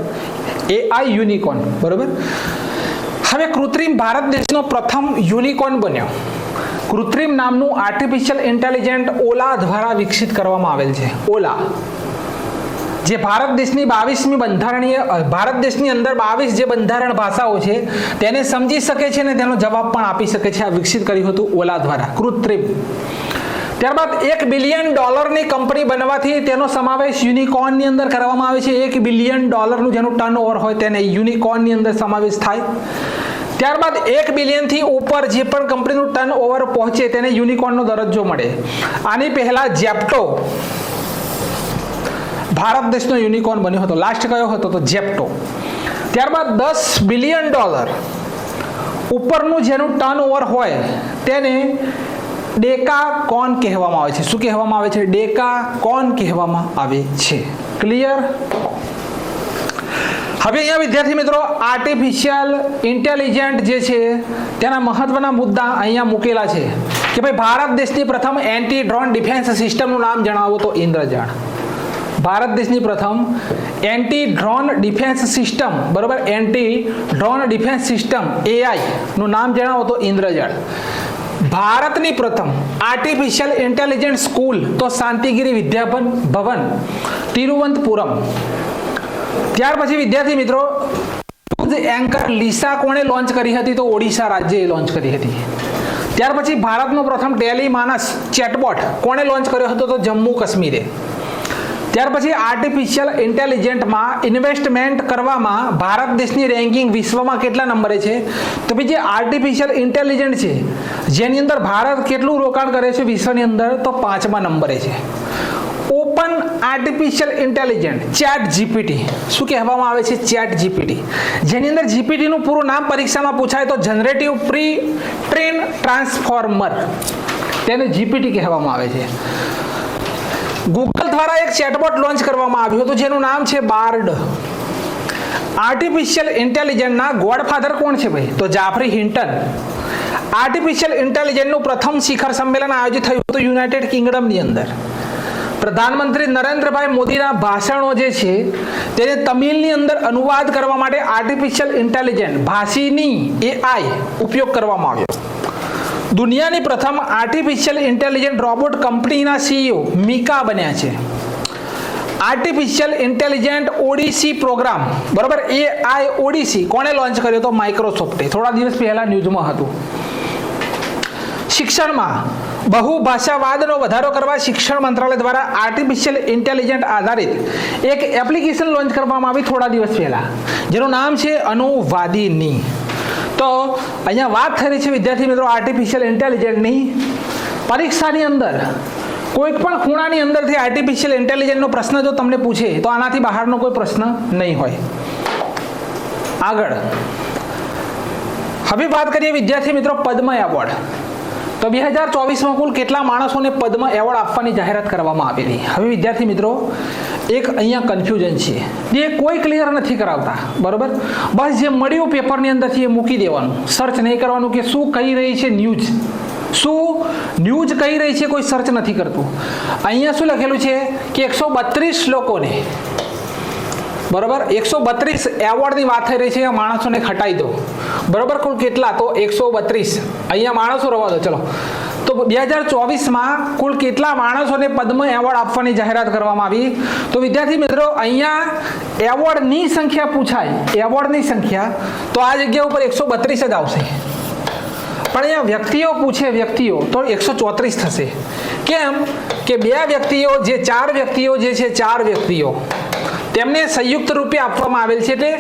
Speaker 1: AI યુનિકોર્ન. બરોબર, હવે કૃત્રિમ ભારત દેશનો પ્રથમ યુનિકોર્ન બન્યો. કૃત્રિમ નામનું આર્ટિફિશિયલ ઇન્ટેલિજન્ટ ઓલા દ્વારા વિકસિત કરવામાં આવેલ છે. ઓલા જે ભારત દેશની 22મી બંધારણીય, ભારત દેશની અંદર 22 જે બંધારણ ભાષાઓ છે તેને સમજી શકે છે અને તેનો જવાબ પણ આપી શકે છે. આ વિકસિત કર્યું હતું ઓલા દ્વારા, કૃત્રિમ. ત્યારબાદ $1 બિલિયન કંપની બનવાથી તેનો સમાવેશ યુનિકોર્નની અંદર કરવામાં આવે છે. $1 બિલિયન જેનું ટર્નઓવર હોય તેને યુનિકોર્નની અંદર સમાવેશ થાય. ત્યારબાદ 1 બિલિયનથી ઉપર જે પણ કંપનીનું ટર્નઓવર પહોંચે તેને યુનિકોર્નનો દરજ્જો મળે. આની પહેલા જેપ્ટો ભારત દેશનો યુનિકોર્ન બન્યો હતો. લાસ્ટ કયો હતો? તો જેપ્ટો. ત્યારબાદ $10 બિલિયન ઉપરનું જેનું ટર્નઓવર હોય તેને ડેકાકોન કહેવામાં આવે છે. શું કહેવામાં આવે છે? ડેકાકોન કહેવામાં આવે છે. ક્લિયર? હવે અહીંયા વિદ્યાર્થી મિત્રો આર્ટિફિશિયલ ઇન્ટેલિજન્ટ જે છે તેના મહત્વના મુદ્દા અહીંયા મૂકેલા છે કે ભાઈ ભારત દેશની પ્રથમ એન્ટી ડ્રોન ડિફેન્સ સિસ્ટમનું નામ જણાવો તો ઇન્દ્રજાળ. ભારત દેશની પ્રથમ એન્ટી ડ્રોન ડિફેન્સ સિસ્ટમ, બરોબર, anti drone defence system AI નું નામ જણાવો તો ઇન્દ્રજાળ. ભારતની પ્રથમ આર્ટિફિશિયલ ઇન્ટેલિજન્ટ સ્કૂલ તો શાંતિગીરી વિદ્યાભવન તિરુવનંતપુરમ. ત્યાર પછી વિદ્યાર્થી મિત્રો એન્કર લીસા કોણે લોન્ચ કરી હતી? તો ઓડિશા રાજ્યએ લોન્ચ કરી હતી. ત્યાર પછી ભારતનો પ્રથમ ટેલિમાનસ ચેટબોટ કોણે લોન્ચ કર્યો હતો? તો જમ્મુ કાશ્મીરે. ત્યાર પછી આર્ટિફિશિયલ ઇન્ટેલિજન્ટમાં ઇન્વેસ્ટમેન્ટ કરવામાં ભારત દેશની રેન્કિંગ વિશ્વમાં કેટલા નંબરે છે? તો ભાઈ જે આર્ટિફિશિયલ ઇન્ટેલિજન્ટ છે જેની અંદર ભારત કેટલું રોકાણ કરે છે વિશ્વની અંદર? તો 5મા નંબરે છે. Open artificial intelligent chat GPT, શું કહેવામાં આવે છે? ચેટ જીપીટી, જેની અંદર જીપીટીનું પૂરું નામ પરીક્ષામાં પૂછાય તો જનરેટિવ પ્રી ટ્રેન ટ્રાન્સફોર્મર, તેને જીપીટી કહેવામાં આવે છે. ગૂગલ દ્વારા એક ચેટબોટ લોન્ચ કરવામાં આવ્યું હતું જેનું નામ છે બાર્ડ. આર્ટિફિશિયલ ઇન્ટેલિજન્ટના ગોડફાધર કોણ છે ભાઈ? તો જાફરી હિન્ટન. આર્ટિફિશિયલ ઇન્ટેલિજન્ટનું પ્રથમ શિખર સંમેલન આયોજિત થયું હતું યુનાઇટેડ કિંગડમની અંદર. પ્રધાનમંત્રી નરેન્દ્રભાઈ મોદીના ભાષણો જે છે તેને તમિલની અંદર અનુવાદ કરવા માટે આર્ટિફિશિયલ ઇન્ટેલિજન્ટ ભાષીની AI ઉપયોગ કરવામાં આવ્યો. દુનિયાની પ્રથમ આર્ટિફિશિયલ ઇન્ટેલિજન્ટ રોબોટ કંપનીના CEO મિકા બન્યા છે. આર્ટિફિશિયલ ઇન્ટેલિજન્ટ ઓડીસી પ્રોગ્રામ, બરાબર, AI ઓડીસી કોણે લોન્ચ કર્યો? તો માઇક્રોસોફ્ટે. થોડા દિવસ પહેલા ન્યૂઝમાં હતું. શિક્ષણમાં બહુભાષાવાદનો વધારો કરવા શિક્ષણ મંત્રાલય દ્વારા આર્ટિફિશિયલ ઇન્ટેલિજન્ટ આધારિત એક એપ્લિકેશન લોન્ચ કરવામાં આવી થોડા દિવસ પહેલા, જેનું નામ છે અનુવાદિની. તો અહીંયા વાત થઈ રહી છે વિદ્યાર્થી મિત્રો આર્ટિફિશિયલ ઇન્ટેલિજન્ટની. પરીક્ષાની અંદર કોઈક પણ ખૂણાની અંદરથી આર્ટિફિશિયલ ઇન્ટેલિજન્ટનો પ્રશ્ન જો તમને પૂછે તો આનાથી બહારનો કોઈ પ્રશ્ન નહીં હોય. આગળ હવે વાત કરીએ વિદ્યાર્થી મિત્રો પદ્મ એવોર્ડ. તો 2024માં કુલ કેટલા માણસોને પદ્મ એવોર્ડ આપવાની જાહેરાત કરવામાં આવેલી? હવે વિદ્યાર્થી મિત્રો એક અહીંયા કન્ફ્યુઝન છે, જે કોઈ ક્લિયર નથી કરાવતા, બરોબર. બસ જે મળ્યું પેપરની અંદરથી એ મૂકી દેવાનું, સર્ચ નહીં કરવાનું કે શું કહી રહી છે ન્યૂઝ, શું ન્યૂઝ કહી રહી છે, કોઈ સર્ચ નથી કરતું. અહીંયા શું લખેલું છે કે 132 લોકોને, બરોબર, 132 એવોર્ડની વાત થઈ રહી છે, માણસોને ખટાઈ દો, બરોબર. કુલ કેટલા? તો 132. અહીંયા માણસો રવા દો, ચલો. તો 2024માં કુલ કેટલા માણસોને પદ્મ એવોર્ડ આપવાની જાહેરાત કરવામાં આવી? તો વિદ્યાર્થી મિત્રો અહીંયા એવોર્ડની સંખ્યા પૂછાય, એવોર્ડની સંખ્યા, તો આ જગ્યા ઉપર 132 જ આવશે. પણ અહીંયા વ્યક્તિઓ પૂછે, વ્યક્તિઓ, તો 134 થશે. કેમ કે બે વ્યક્તિઓ, જે 4 વ્યક્તિઓ જે છે, 4 વ્યક્તિઓ તેમને સંયુક્ત રૂપે આપવામાં આવેલ છે. એટલે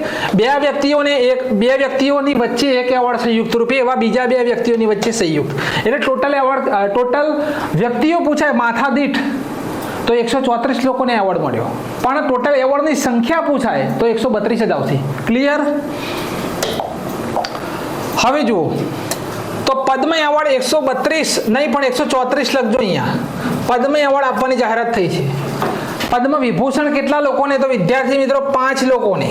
Speaker 1: બે વ્યક્તિઓની વચ્ચે એક એવોર્ડ સંયુક્ત રૂપે, એવા બીજા 2 વ્યક્તિઓની વચ્ચે સંયુક્ત, એટલે ટોટલ એવોર્ડ, ટોટલ વ્યક્તિઓ પૂછાય માથા દીઠ તો 134 લોકોને એવોર્ડ મળ્યો. પણ ટોટલ એવોર્ડની સંખ્યા પૂછાય તો 132 જ આવશે. ક્લિયર? હવે જુઓ, તો પદ્મ એવોર્ડ 132 નહીં પણ 134 લખજો અહીંયા. પદ્મ એવોર્ડ આપવાની જાહેરાત થઈ છે. પદ્મ વિભૂષણ કેટલા લોકોને? તો વિદ્યાર્થી મિત્રો 5 લોકોને.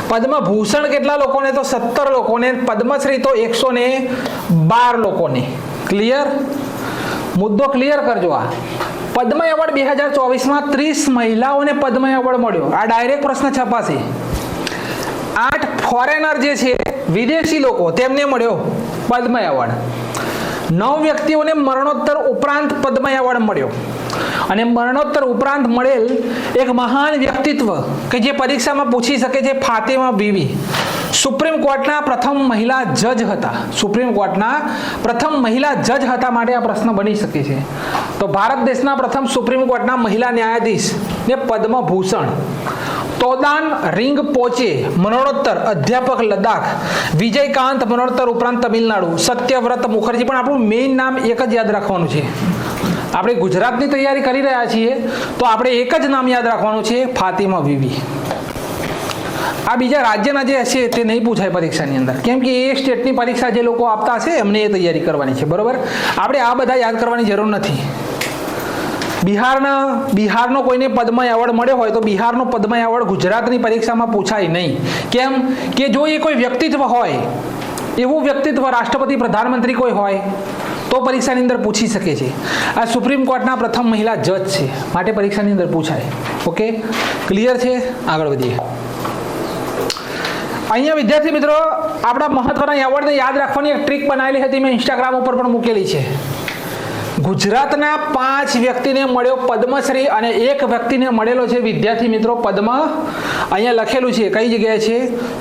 Speaker 1: પદ્મ ભૂષણ કેટલા લોકોને? તો 17 લોકોને. પદ્મશ્રી તો 112 લોકોને. ક્લિયર? મુદ્દો ક્લિયર કરજો. આ પદ્મ એવોર્ડ 2024માં 30 મહિલાઓને પદ્મ એવોર્ડ મળ્યો. આ ડાયરેક્ટ પ્રશ્ન છપાશે. 8 ફોરેનર જે છે, વિદેશી લોકો, તેમને મળ્યો પદ્મ એવોર્ડ. 9 વ્યક્તિઓને મરણોત્તર ઉપરાંત પદ્મ એવોર્ડ મળ્યો. અને મરણોત્તર ઉપરાંત મળેલ એક મહાન વ્યક્તિત્વ કે જે પરીક્ષામાં પૂછી શકે છે, ફાતિમા બીવી. સુપ્રીમ કોર્ટના પ્રથમ મહિલા જજ હતા. સુપ્રીમ કોર્ટના પ્રથમ મહિલા જજ હતા માટે આ પ્રશ્ન બની શકે છે. તો ભારત દેશના પ્રથમ સુપ્રીમ કોર્ટના મહિલા ન્યાયાધીશ ને પદ્મ ભૂષણ. તોદાન રિંગ પોચે મરણોત્તર અધ્યાપક લદ્દાખ. વિજયકાંત મરણોત્તર ઉપરાંત તમિલનાડુ. સત્યવ્રત મુખર્જી. પણ આપણું મેઇન નામ એક જ યાદ રાખવાનું છે. આપણે ગુજરાતની તૈયારી કરી રહ્યા છીએ તો આપણે એક જ નામ યાદ રાખવાનું છે, ફાતિમા બીવી. આ બીજા રાજ્યના જે હશે તે નહીં પૂછાય પરીક્ષાની અંદર, કેમ કે એ સ્ટેટની પરીક્ષા જે લોકો આપતા હશે એમને એ તૈયારી કરવાની છે, બરોબર. આપણે આ બધા યાદ કરવાની જરૂર નથી. બિહારનો કોઈને પદ્મ એવોર્ડ મળ્યો હોય તો બિહારનો પદ્મ એવોર્ડ ગુજરાતની પરીક્ષામાં પૂછાય નહીં. કેમ કે જો એ કોઈ વ્યક્તિત્વ હોય, એવું વ્યક્તિત્વ રાષ્ટ્રપતિ, પ્રધાનમંત્રી કોઈ હોય તો પરીક્ષાની અંદર પૂછી શકે છે. આ સુપ્રીમ કોર્ટના પ્રથમ મહિલા જજ છે માટે પરીક્ષાની અંદર પૂછાય. ઓકે, ક્લિયર છે? આગળ વધીએ. અહીંયા વિદ્યાર્થી મિત્રો આપણા મહત્વના એવોર્ડને યાદ રાખવાની એક ટ્રીક બનાવેલી હતી, મેં ઇન્સ્ટાગ્રામ ઉપર પણ મૂકેલી છે. ગુજરાતના 5 વ્યક્તિને મળ્યો પદ્મશ્રી અને એક વ્યક્તિને મળેલો છે વિદ્યાર્થી મિત્રો પદ્મ, અહીંયા લખેલું છે કઈ જગ્યાએ છે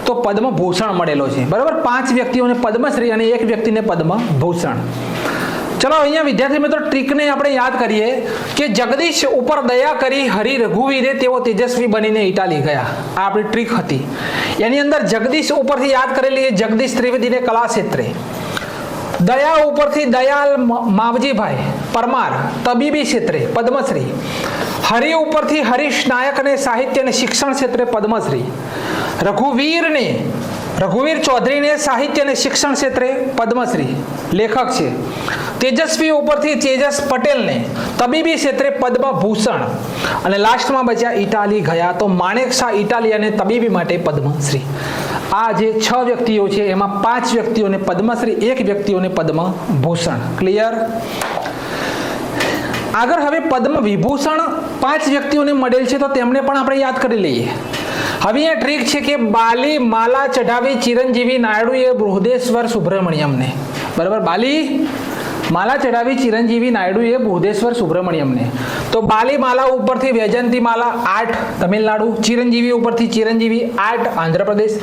Speaker 1: તો પદ્મભૂષણ મળેલો છે, બરાબર. 5 વ્યક્તિઓને પદ્મશ્રી અને એક વ્યક્તિને પદ્મભૂષણ. ચલો અહીંયા વિદ્યાર્થી મિત્રો ટ્રીકને આપણે યાદ કરીએ કે જગદીશ ઉપર દયા કરી હરિ રઘુવીરે તેઓ તેજસ્વી બનીને ઇટાલી ગયા. આ આપણી ટ્રીક હતી. એની અંદર જગદીશ ઉપરથી યાદ કરેલી જગદીશ ત્રિવેદીને કલા ક્ષેત્રે, દયા ઉપરથી દયાલ માવજીભાઈ પરમાર તબીબી ક્ષેત્રે પદ્મશ્રી, હરિ ઉપરથી હરીશ નાયકને સાહિત્ય અને શિક્ષણ ક્ષેત્રે પદ્મશ્રી, રઘુવીર ચૌધરીને સાહિત્ય અને શિક્ષણ ક્ષેત્રે પદ્મશ્રી લેખક છે, તેજસ્વી ઉપરથી તેજસ પટેલને તબીબી ક્ષેત્રે પદ્મભૂષણ અને લાસ્ટમાં બચ્યા ઇટાલી ગયા તો માણેક શાહ ઇટાલી અને તબીબી માટે પદ્મશ્રી. આ જે 6 વ્યક્તિઓ છે એમાં 5 વ્યક્તિઓને પદ્મશ્રી, એક વ્યક્તિઓને પદ્મભૂષણ. ક્લિયર? આગળ હવે પદ્મ વિભૂષણ 5 વ્યક્તિઓને મળેલ છે તો તેમને પણ આપણે યાદ કરી લઈએ. હવે એ ટ્રીક છે કે બાલી માલા ચઢાવી ચિરંજીવી નાયડુએ બૃહદેશ્વર સુબ્રમણ્યમને, બરાબર. બાલી માલા ચઢાવી ચિરંજીવી નાયડુએ બૃહદેશ્વર સુબ્રમણ્યમને. તો બાલી માલા ઉપરથી વૈજયંતી માલા આર્ટ તમિલનાડુ, ચિરંજીવી ઉપરથી ચિરંજીવી આર્ટ આંધ્રપ્રદેશ,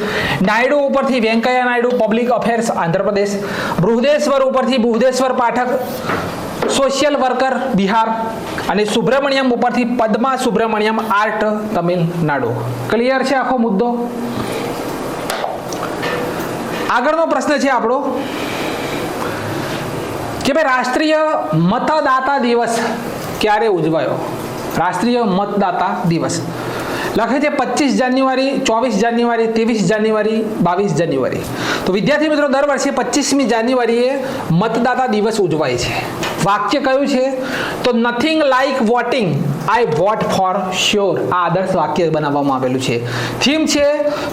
Speaker 1: નાયડુ ઉપરથી વેંકૈયા નાયડુ પબ્લિક અફેર્સ આંધ્રપ્રદેશ, બૃહદેશ્વર ઉપરથી બૃહદેશ્વર પાઠક સોશિયલ વર્કર બિહાર અને સુબ્રમણ્યમ ઉપરથી પદ્મા સુબ્રમણ્યમ આર્ટ તમિલનાડુ. ક્લિયર છે આખો મુદ્દો? આગળનો પ્રશ્ન છે આપણો કે ભાઈ રાષ્ટ્રીય મતદાતા દિવસ ક્યારે ઉજવાયો? રાષ્ટ્રીય મતદાતા દિવસ લખે છે 25 જાન્યુઆરી, 24 જાન્યુઆરી, 23 જાન્યુઆરી, 22 જાન્યુઆરી. તો વિદ્યાર્થી મિત્રો દર વર્ષે 25મી જાન્યુઆરીએ મતદાતા દિવસ ઉજવાય છે. વાક્ય કયું છે તો nothing like voting, I vote for sure. આ આદર્શ વાક્ય બનાવવામાં આવેલું છે. થીમ છે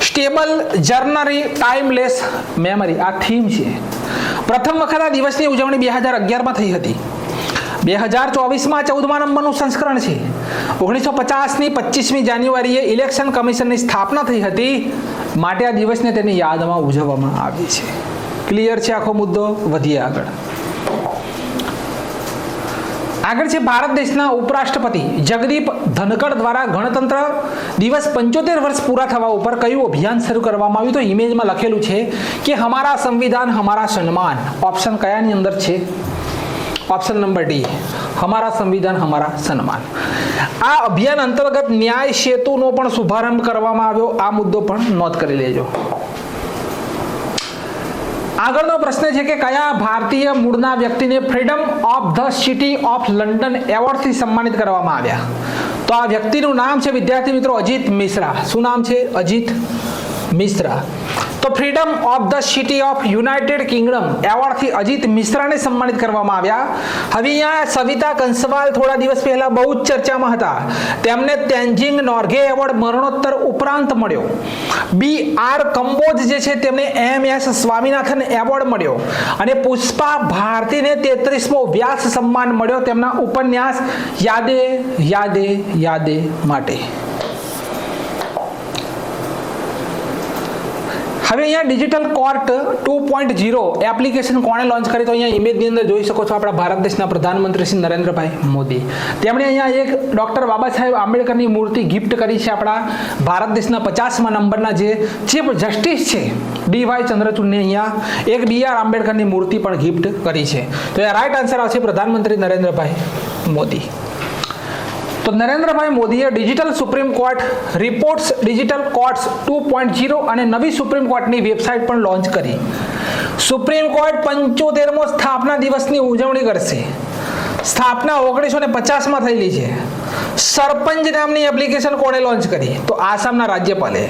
Speaker 1: સ્ટેબલ જર્નરી ટાઈમલેસ મેમરી. આ થીમ છે. પ્રથમ વખત આ દિવસની ઉજવણી 2011માં થઈ હતી. 2024માં 14મા નંબરનું સંસ્કરણ છે. 1950ની 25મી જાન્યુઆરીએ ઇલેક્શન કમિશનની સ્થાપના થઈ હતી, માટે આ દિવસને તેની યાદમાં ઉજવવામાં આવે છે. ક્લિયર છે આખો મુદ્દો? વધીએ આગળ. આગળ છે ભારત દેશના ઉપરાષ્ટ્રપતિ જગદીપ ધનકડ દ્વારા ગણતંત્ર દિવસ 75 વર્ષ પૂરા થવા ઉપર કયું અભિયાન શરૂ કરવામાં આવ્યું? તો ઇમેજમાં લખેલું છે કે હમારા સંવિધાન હમારા સન્માન. ઓપ્શન કયાની અંદર છે? ઓપ્શન નંબર ડી, હમારા સંવિધાન હમારા સન્માન. આ અભિયાન અંતર્ગત ન્યાય સેતુનો પણ શુભારંભ કરવામાં આવ્યો. આ મુદ્દો પણ નોંધ કરી લેજો. આગળનો પ્રશ્ન છે કે કયા ભારતીય મૂળના વ્યક્તિને freedom of the city of London એવોર્ડથી સન્માનિત કરવામાં આવ્યા? તો આ વ્યક્તિનું નામ છે વિદ્યાર્થી મિત્રો અજીત મિશ્રા. શું નામ છે? અજીત મિશ્રા. તો freedom of the city of United Kingdom એવોર્ડથી અજીત મિશ્રાને સન્માનિત કરવામાં આવ્યા. હવે અહીંયા સવિતા કંસવાલ થોડા દિવસ પહેલા બહુ જ ચર્ચામાં હતા. તેમને તેન્જિંગ નોર્ગે એવોર્ડ મરણોત્તર ઉપરાંત મળ્યો. BR કંબોજ જે છે તેમને MS સ્વામીનાથન એવોર્ડ મળ્યો અને પુષ્પા ભારતીને 33મો વ્યાસ સન્માન મળ્યો તેમના ઉપન્યાસ યાદે યાદે યાદે માટે. હવે અહીંયા ડિજિટલ કોર્ટ 2.0 એપ્લિકેશન કોણે લોન્ચ કરી? તો અહીંયા ઇમેજની અંદર જોઈ શકો છો આપણા ભારત દેશના પ્રધાનમંત્રી શ્રી નરેન્દ્રભાઈ મોદી. તેમણે અહીંયા એક ડોક્ટર બાબા સાહેબ આંબેડકરની મૂર્તિ ગિફ્ટ કરી છે. આપણા ભારત દેશના 50મા નંબરના જે ચીફ જસ્ટિસ છે DY ચંદ્રચૂડને અહીંયા એક BR આંબેડકરની મૂર્તિ પણ ગિફ્ટ કરી છે. તો એ રાઈટ આન્સર આવશે પ્રધાનમંત્રી નરેન્દ્રભાઈ મોદી. તો નરેન્દ્રભાઈ મોદીએ digital supreme court reports digital courts 2.0 અને નવી સુપ્રીમ કોર્ટની વેબસાઇટ પણ લોન્ચ કરી. સુપ્રીમ કોર્ટ 75મો સ્થાપના દિવસની ઉજવણી કરશે. સ્થાપના 1950માં થયેલી છે. સરપંચ નામની એપ્લિકેશન કોણે લોન્ચ કરી? તો આસામના રાજ્યપાલે.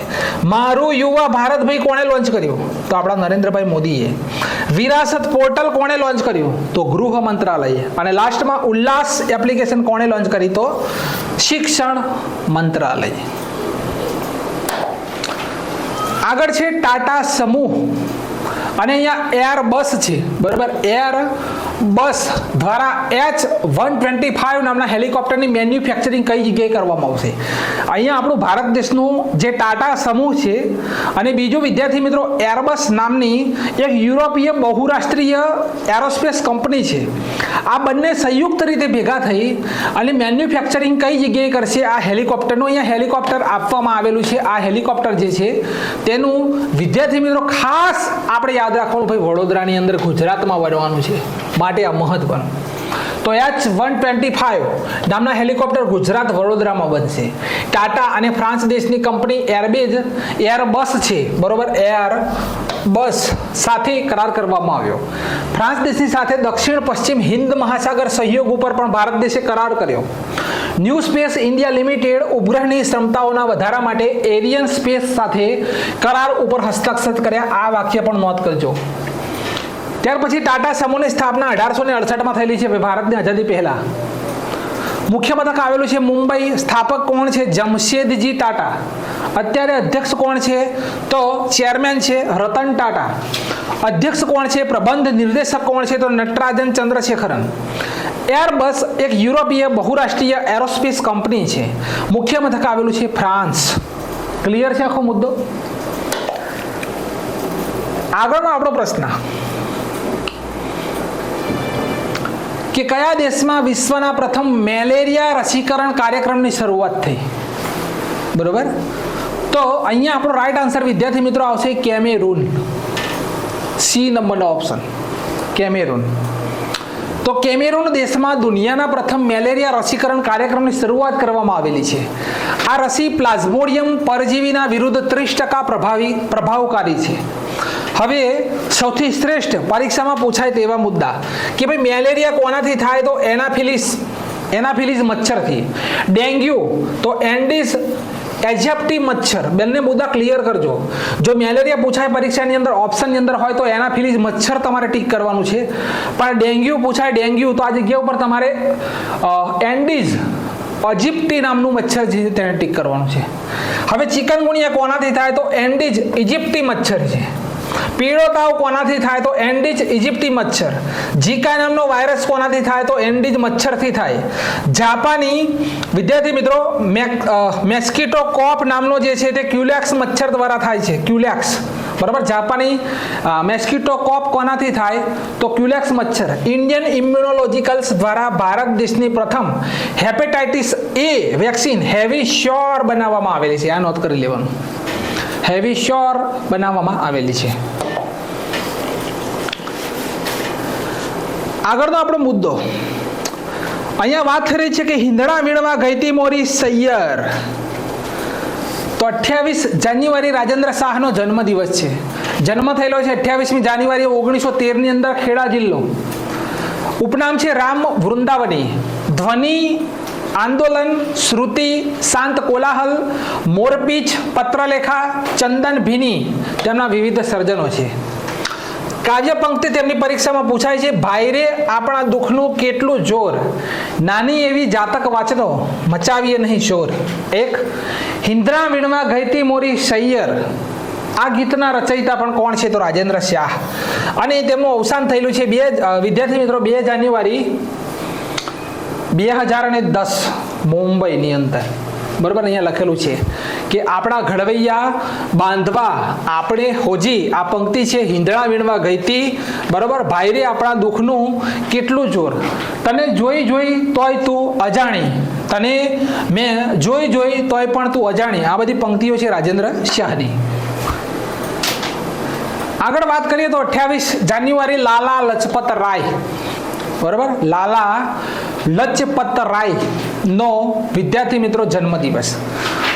Speaker 1: મારું યુવા ભારતભાઈ કોણે લોન્ચ કર્યું? તો આપણા નરેન્દ્રભાઈ મોદીએ. વિરાસત પોર્ટલ કોણે લોન્ચ કર્યું? તો ગૃહ મંત્રાલય. અને લાસ્ટમાં ઉલ્લાસ એપ્લિકેશન કોણે લોન્ચ કરી? તો શિક્ષણ મંત્રાલય. આગળ છે ટાટા સમૂહ અને અહીંયા એર બસ છે, બરાબર. એર બસ દ્વારા H-125 નામના હેલિકોપ્ટરની મેન્યુફેક્ચરિંગ કઈ જગ્યાએ કરવામાં આવશે? અહીંયા આપણું ભારત દેશનું જે ટાટા સમૂહ છે અને બીજું વિદ્યાર્થી મિત્રો એરબસ નામની એક યુરોપીય બહુરાષ્ટ્રીય એરોસ્પેસ કંપની છે. આ બંને સંયુક્ત રીતે ભેગા થઈ અને મેન્યુફેક્ચરિંગ કઈ જગ્યાએ કરશે આ હેલિકોપ્ટરનું? અહીંયા હેલિકોપ્ટર આપવામાં આવેલું છે. આ હેલિકોપ્ટર જે છે તેનું વિદ્યાર્થી મિત્રો ખાસ આપણે યાદ રાખવાનું, ભાઈ વડોદરાની અંદર ગુજરાતમાં બનવાનું છે માટે આ મહત્વનું. તો H-125 નામના હેલિકોપ્ટર ગુજરાત વડોદરામાં બનશે. ટાટા અને ફ્રાન્સ દેશની કંપની એરબસ છે, બરોબર, એરબસ સાથે કરાર કરવામાં આવ્યો. ફ્રાન્સ દેશની સાથે દક્ષિણ પશ્ચિમ હિન્દ મહાસાગર સહયોગ ઉપર પણ ભારત દેશે કરાર કર્યો. ન્યૂ સ્પેસ ઇન્ડિયા લિમિટેડ ઉપગ્રહની ક્ષમતાઓના વધારા માટે એરિયન સ્પેસ સાથે કરાર ઉપર હસ્તાક્ષર કર્યા. આ વાક્ય પણ નોંધ કરજો. ત્યાર પછી ટાટા સમૂહની સ્થાપના 1868માં થયેલી છે, ભારતની આઝાદી પહેલા. મુખ્ય મથક આવેલું છે મુંબઈ. સ્થાપક કોણ છે? જમશેદજી ટાટા. અત્યારે અધ્યક્ષ કોણ છે? તો ચેરમેન છે રતન ટાટા. અધ્યક્ષ કોણ છે? પ્રબંધ નિર્દેશક કોણ છે? તો નટરાજન ચંદ્રશેખરન. એરબસ એક યુરોપીય બહુરાષ્ટ્રીય એરોસ્પેસ કંપની છે. મુખ્ય મથક આવેલું છે ફ્રાન્સ. ક્લિયર છે આખો મુદ્દો? આગળનો આપણો પ્રશ્ન કે કયા દેશમાં વિશ્વના પ્રથમ મેલેરિયા રસીકરણ કાર્યક્રમની શરૂઆત થઈ? બરોબર, તો અહીંયા આપણો રાઈટ આન્સર વિદ્યાર્થી મિત્રો આવશે કેમેરૂન. સી નંબરનો ઓપ્શન કેમેરૂન. તો કેમેરૂન દેશમાં દુનિયાના પ્રથમ મેલેરિયા રસીકરણ કાર્યક્રમની શરૂઆત કરવામાં આવેલી છે. આ રસી પ્લાઝ્મોડિયમ પરજીવીના વિરુદ્ધ 30% પ્રભાવકારી છે. હવે સૌથી શ્રેષ્ઠ પરીક્ષામાં પૂછાય તેવા મુદ્દા કે ભાઈ મેલેરિયા કોનાથી થાય? તો એનાફિલિસ મચ્છરથી. ડેન્ગ્યુ તો એન્ડિસ એજિપ્ટી મચ્છર. બંને મુદ્દા ક્લિયર કરજો. જો મેલેરિયા પૂછાય પરીક્ષાની અંદર ઓપ્શનની અંદર હોય તો એનાફિલિસ મચ્છર તમારે ટીક કરવાનું છે. પણ ડેન્ગ્યુ પૂછાય ડેન્ગ્યુ તો આ જગ્યા ઉપર તમારે એન્ડિસ ઇજિપ્ટી નામનું મચ્છર છે તેને ટીક કરવાનું છે. હવે ચિકનગુનિયા કોનાથી થાય? તો એન્ડિસ ઇજિપ્ટી મચ્છર છે. પીળો તાવ કોનાથી થાય? તો એન્ડિસ ઇજિપ્ટી મચ્છર. ઝીકા નામનો વાયરસ કોનાથી થાય? તો એન્ડિસ મચ્છરથી થાય. જાપાની વિદ્યાર્થી મિત્રો મેસ્કિટો કોપ નામનો જે છે તે ક્યુલેક્સ મચ્છર દ્વારા થાય છે. ક્યુલેક્સ, બરાબર. જાપાની મેસ્કિટો કોપ કોનાથી થાય? તો ક્યુલેક્સ મચ્છર. ઇન્ડિયન ઇમ્યુનોલોજીકલ્સ દ્વારા ભારત દેશની પ્રથમ હેપેટાઇટિસ એ વેક્સિન હેવીશ્યોર બનાવવામાં આવેલી છે. આ નોંધ કરી લેવાનું. હેવીશ્યોર બનાવવામાં આવેલી છે. આગળનો આપણો મુદ્દો અહીંયા વાત થઈ રહી છે કે હિંદડા વીણવા ગઈતી મોરી સૈયર. તો 28 જાન્યુઆરી રાજેન્દ્ર શાહનો જન્મદિવસ છે. જન્મ થયેલો છે 28મી જાન્યુઆરી 1913 ની અંદર, ખેડા જિલ્લો. ઉપનામ છે રામ વૃંદાવની. ધ્વનિ આંદોલન, શ્રુતિ, શાંત કોલાહલ, મોરપીચ, પત્રલેખા, ચંદન ભીની તેમના વિવિધ સર્જનો છે. કાવ્ય પંક્તિ તેમની પરીક્ષામાં પૂછાય છે. ભાઈરે આપણા દુઃખનું કેટલું જોર, નાની એવી જાતક વાંચનો મચાવીએ નહીં શોર. એક હિંદરા વીણવા ગઈતી મોરી સૈયર. આ ગીતના રચયિતા પણ કોણ છે? તો રાજેન્દ્ર શાહ. અને તેમનું અવસાન થયેલું છે વિદ્યાર્થી મિત્રો 2 જાન્યુઆરી 2010 મુંબઈની અંદર. બરોબર, અહીંયા લખેલું છે કે આપણા ઘડવૈયા બાંધવા આપણે હોજી. આ પંક્તિ છે હિંદડા વીણવા ગઈતી. બરોબર, ભાઈરે આપણા દુઃખનું કેટલું જોર, તને જોઈ જોઈ તોય તું અજાણી, તને મેં જોઈ જોઈ તોય પણ તું અજાણી. આ બધી પંક્તિઓ છે રાજેન્દ્ર શાહની. આગળ વાત કરીએ તો 28 જાન્યુઆરી લાલા લજપત રાય. બરોબર, લાલા લજપત રાય નો વિદ્યાર્થી મિત્રો જન્મદિવસ.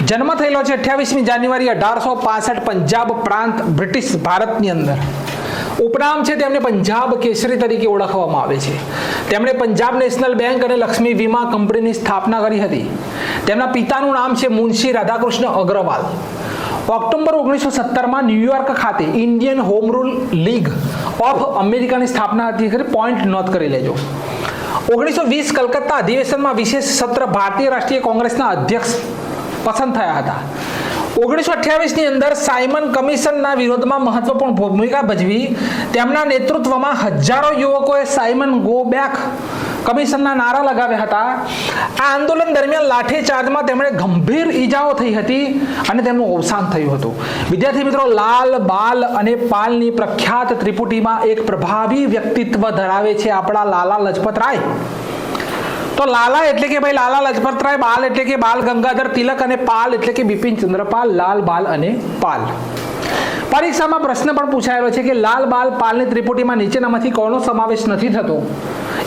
Speaker 1: જન્મ થયેલો છે 28મી જાન્યુઆરી 1865 પંજાબ પ્રાંત, બ્રિટિશ ભારતની અંદર. ઉપનામ છે તેમને પંજાબ કેસરી તરીકે ઓળખવામાં આવે છે. તેમણે પંજાબ નેશનલ બેંક અને લક્ષ્મી વીમા કંપનીની સ્થાપના કરી હતી. તેમના પિતાનું નામ છે મુનશી રાધાકૃષ્ણ અગ્રવાલ. ઓક્ટોબર 1917માં ન્યુયોર્ક ખાતે Indian home rule league of અમેરિકાની સ્થાપના હતી. પોઈન્ટ નોટ કરી લેજો. 1920 કલકત્તા અધિવેશનમાં વિશેષ સત્ર ભારતીય રાષ્ટ્રીય કોંગ્રેસના અધ્યક્ષ પસંદ થયા હતા. 1928 ની અંદર સાયમન કમિશનના વિરોધમાં મહત્વપૂર્ણ ભૂમિકા ભજવી તેમના નેતૃત્વમાં હજારો યુવકોએ સાયમન ગો બેક કમિશનના નારા લગાવ્યા હતા. આ આંદોલન દરમિયાન લાઠીચાર્જમાં તેમણે ગંભીર ઈજાઓ થઈ હતી અને તેમનું અવસાન થયું હતું. વિદ્યાર્થી મિત્રો, લાલ, બાલ અને પાલની પ્રખ્યાત ત્રિપુટીમાં એક પ્રભાવી વ્યક્તિત્વ ધરાવે છે આપણા લાલા લજપત રાય. તો લાલા એટલે કે ભાઈ લાલા લજપત રાય, બાલ એટલે કે બાલ ગંગાધર તિલક અને પાલ એટલે કે બિપિન ચંદ્રપાલ. લાલ, બાલ અને પાલ. પરીક્ષામાં પ્રશ્ન પણ પૂછાયેલો છે કે લાલ, બાલ, પાલની ત્રિપુટીમાં નીચેનામાંથી કોનો સમાવેશ નથી થતો,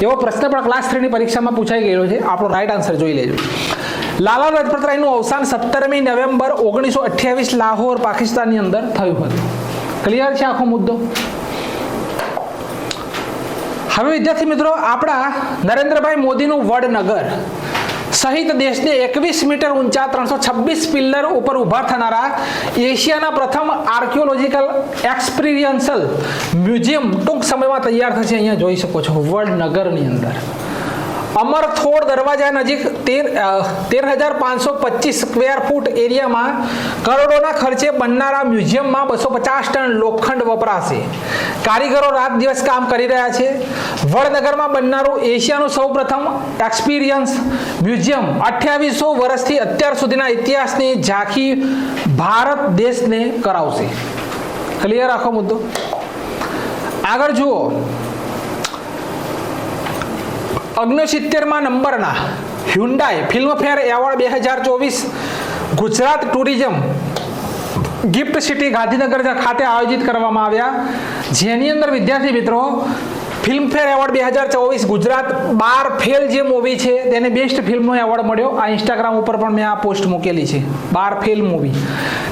Speaker 1: એવો પ્રશ્ન પણ ક્લાસ 3 ની પરીક્ષામાં પૂછાઈ ગયેલો છે. આપણો રાઈટ આન્સર જોઈ લેજો. લાલા લજપત રાયનું અવસાન 17મી નવેમ્બર 1928 લાહોર, પાકિસ્તાનની અંદર થયું હતું. ક્લિયર છે આખો મુદ્દો? હવે વિદ્યાર્થી મિત્રો, આપણા નરેન્દ્રભાઈ મોદીનું વડનગર સહિત દેશને 21 મીટર ઊંચા 326 પિલ્લર ઉપર ઉભા થનારા એશિયાના પ્રથમ આર્કિયોલોજીકલ એક્સપિરિયન્શિયલ મ્યુઝિયમ ટૂંક સમયમાં તૈયાર થશે. અહીંયા જોઈ શકો છો વડનગરની અંદર. અમરથોડ દરવાજા નજીક 13,525 સ્ક્વેર ફૂટ એરિયામાં કરોડોના ખર્ચે બનનારા મ્યુઝિયમમાં 250 ટન લોખંડ વપરાશે. કારીગરો રાત દિવસ કામ કરી રહ્યા છે. વડનગરમાં બનનારું એશિયાનું સૌપ્રથમ એક્સપિરિયન્સ મ્યુઝિયમ 2800 વર્ષથી અત્યાર સુધીના ઇતિહાસની ઝાંખી ભારત દેશને કરાવશે. ક્લિયર આખો મુદ્દો? આગળ જુઓ. 69મા નંબરના Hyundai Filmfare award 2024 Gujarat tourism gift city Gandhinagar ખાતે આયોજિત કરવામાં આવ્યા, જેની અંદર વિદ્યાર્થી મિત્રો ફિલ્મફેર એવોર્ડ 2024 ગુજરાત 12 ફેલ જે મૂવી છે તેને બેસ્ટ ફિલ્મનો એવોર્ડ મળ્યો. આ ઇન્સ્ટાગ્રામ ઉપર પણ મેં આ પોસ્ટ મૂકેલી છે, 12 ફેલ મૂવી.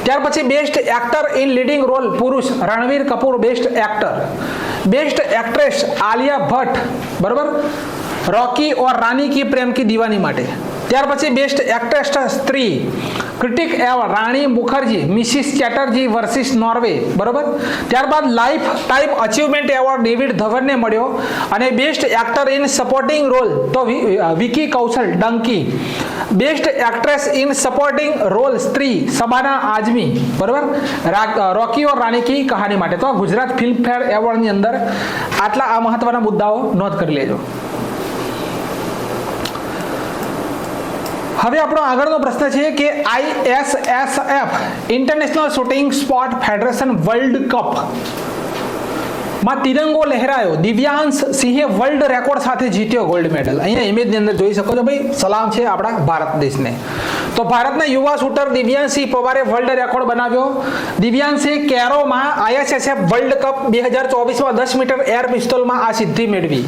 Speaker 1: ત્યાર પછી best actor in leading role પુરુષ Ranbir Kapoor best actor. Best actress Alia Bhatt, બરાબર, રોકી ઓર રાની કી પ્રેમ કી દીવાની માટે. ત્યાર પછી બેસ્ટ એક્ટ્રેસ સ્ત્રી critic award Rani Mukerji Mrs Chatterjee versus Norway, બરોબર. ત્યારબાદ lifetime achievement award David ધવનને મળ્યો. અને best actor in supporting role તો Vicky Kaushal Dunki. Best actress in supporting role સ્ત્રી સબાના આઝમી, બરોબર, રોકી ઓર રાની કી કહાની માટે. તો ગુજરાત ફિલ્મફેર એવોર્ડની અંદર આટલા આ મહત્વના મુદ્દાઓ નોંધ કરી લેજો. હવે આપણો આગળનો પ્રશ્ન છે કે ISSF international shooting sport federation world cup માં તિરંગો લહેરાયો. દિવ્યાંશ સિંહે વર્લ્ડ રેકોર્ડ સાથે જીત્યો ગોલ્ડ મેડલ. અહીંયા ઇમેજની અંદર જોઈ શકો છો ભાઈ, સલામ છે આપણા ભારત દેશને. તો ભારતના યુવા શૂટર દિવ્યાંશસિંહ પવારે વર્લ્ડ રેકોર્ડ બનાવ્યો. દિવ્યાંશસિંહ કેરોમાં ISSF વર્લ્ડ કપ 2024માં 10 મીટર એર પિસ્તોલમાં આ સિદ્ધિ મેળવી.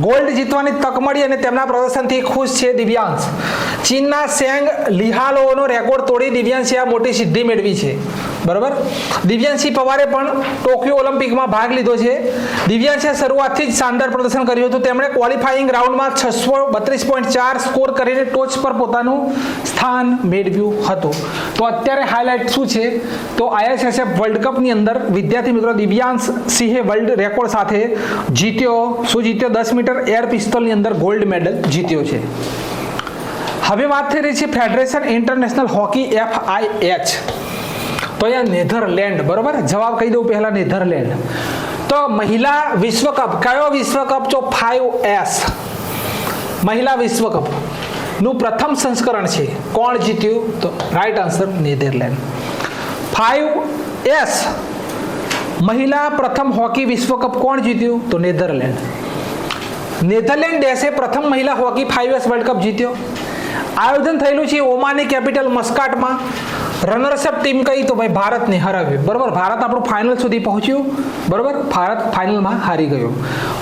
Speaker 1: ગોલ્ડ જીતવાની તક મળી અને તેમના પ્રદર્શનથી ખુશ છે દિવ્યાંશ. ચીનના સેંગ લિહાલોનો રેકોર્ડ તોડી દિવ્યાંશે આ મોટી સિદ્ધિ મેળવી છે, બરાબર. દિવ્યાંશસિંહ પવારે પણ ટોક્યો ઓલિમ્પિકમાં ભાગ લીધો છે. દિવ્યાંશે શરૂઆતથી જ શાનદાર પ્રદર્શન કર્યું હતું. તેમણે ક્વોલિફાઈંગ રાઉન્ડમાં 632.4 સ્કોર કરીને ટોચ પર પોતાનું સ્થાન મેળવ્યું હતું. તો અત્યારે હાઇલાઇટ શું છે, તો ISSF વર્લ્ડ કપની અંદર વિદ્યાર્થી મિત્રો દિવ્યાંશ સિંહે વર્લ્ડ રેકોર્ડ સાથે જીત્યો. શું જીત્યો? 10 મીટર એર પિસ્તોલની અંદર ગોલ્ડ મેડલ જીત્યો છે. હવે વાત થઈ રહી છે ફેડરેશન ઇન્ટરનેશનલ હોકી FIH. તો અહીંયા નેધરલેન્ડ, બરોબર. જવાબ કહી દઉં પહેલા, નેધરલેન્ડ. તો મહિલા વિશ્વકપ કયો વિશ્વકપ? તો 5S મહિલા વિશ્વકપ નું પ્રથમ સંસ્કરણ છે. કોણ જીત્યું? તો રાઈટ આન્સર નેધરલેન્ડ. 5S મહિલા પ્રથમ હોકી વિશ્વકપ કોણ જીત્યું? તો નેધરલેન્ડ. નેધરલેન્ડ દેશે પ્રથમ મહિલા હોકી 5S વર્લ્ડ કપ જીત્યો. આયોજન થયેલું છે ઓમાનની કેપિટલ મસ્કાટમાં. રનર્સઅપ ટીમ કઈ? તો ભાઈ ભારતને હરાવ્યું, બરોબર. ભારત આપણું ફાઇનલ સુધી પહોંચ્યું, બરોબર. ભારત ફાઇનલમાં હારી ગયું.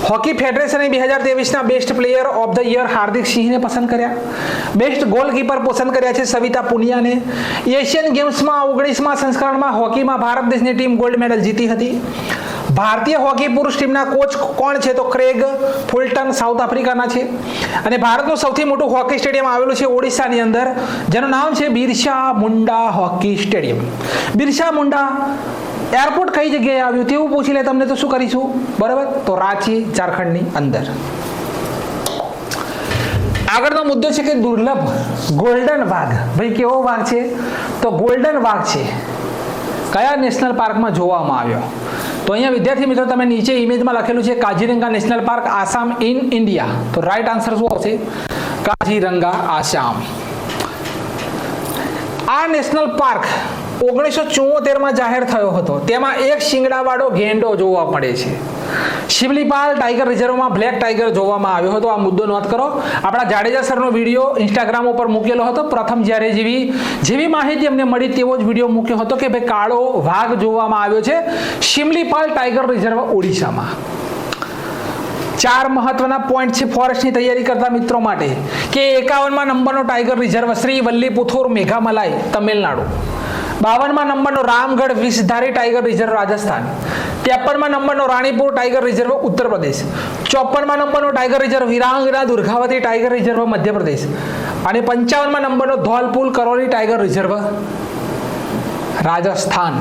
Speaker 1: હોકી ફેડરેશને 2023ના best player of the year Hardik સિંહને પસંદ કર્યા. બેસ્ટ ગોલકીપર પસંદ કર્યા છે સવિતા પુનિયાને. એશિયન ગેમ્સમાં 19મા સંસ્કરણમાં હોકીમાં ભારત દેશની ટીમ ગોલ્ડ મેડલ જીતી હતી. ભારતીય હોકી પુરુષ ટીમના કોચ કોણ છે? તો ક્રેગ ફુલટન સાઉથ આફ્રિકાના છે. અને ભારતનું સૌથી મોટું હોકી સ્ટેડિયમ આવેલું છે ઓડિશાની અંદર, જેનું નામ છે Birsa Munda hockey stadium. Birsa Munda airport કઈ જગ્યાએ આવ્યું તેવું પૂછી લે તમને, તો શું કરીશું? બરાબર, તો રાંચી ઝારખંડની અંદર. આગળનો મુદ્દો છે કે દુર્લભ ગોલ્ડન વાઘ. ભાઈ કેવો વાઘ છે? તો ગોલ્ડન વાઘ છે. કયા નેશનલ પાર્કમાં જોવામાં આવ્યો? તો અહીંયા વિદ્યાર્થી મિત્રો તમે નીચે ઇમેજમાં લખેલું છે Kaziranga national park Assam in India. તો રાઈટ આન્સર શું આવશે? કાઝીરંગા આસામ. આ નેશનલ પાર્ક 1974માં જાહેર થયો હતો. તેમાં એક શિંગડાવાળો ગેંડો જોવા મળે છે. શિવલીપાલ ટાઈગર રિઝર્વમાં બ્લેક ટાઈગર જોવામાં આવ્યો હતો. આ મુદ્દો નોંધ કરો. આપણા જાડેજા સરનો વિડીયો ઇન્સ્ટાગ્રામ ઉપર મૂકેલો હતો. પ્રથમ જ્યારે જેવી માહિતી અમને મળી તેવો જ વિડીયો મૂક્યો હતો કે ભાઈ કાળો વાઘ જોવામાં આવ્યો છે શિવલીપાલ ટાઈગર રિઝર્વ ઓડિશામાં. 4 મહત્વના પોઈન્ટ છે ફોરેસ્ટની તૈયારી કરતા મિત્રો માટે કે 51માં નંબરનો ટાઈગર રિઝર્વ શ્રી વલ્લીપુથુર મેઘામલાઈ તમિલનાડુ. 52માં નંબરનો રામગઢ વિષધારી ટાઈગર રિઝર્વ રાજસ્થાન. 53માં નંબરનો રાણીપુર ટાઈગર રિઝર્વ ઉત્તર પ્રદેશ. 54માં નંબરનો tiger reserve Veerangana Durgavati tiger reserve Madhya Pradesh. અને 55માં નંબરનો Dholpur Karauli tiger reserve Rajasthan.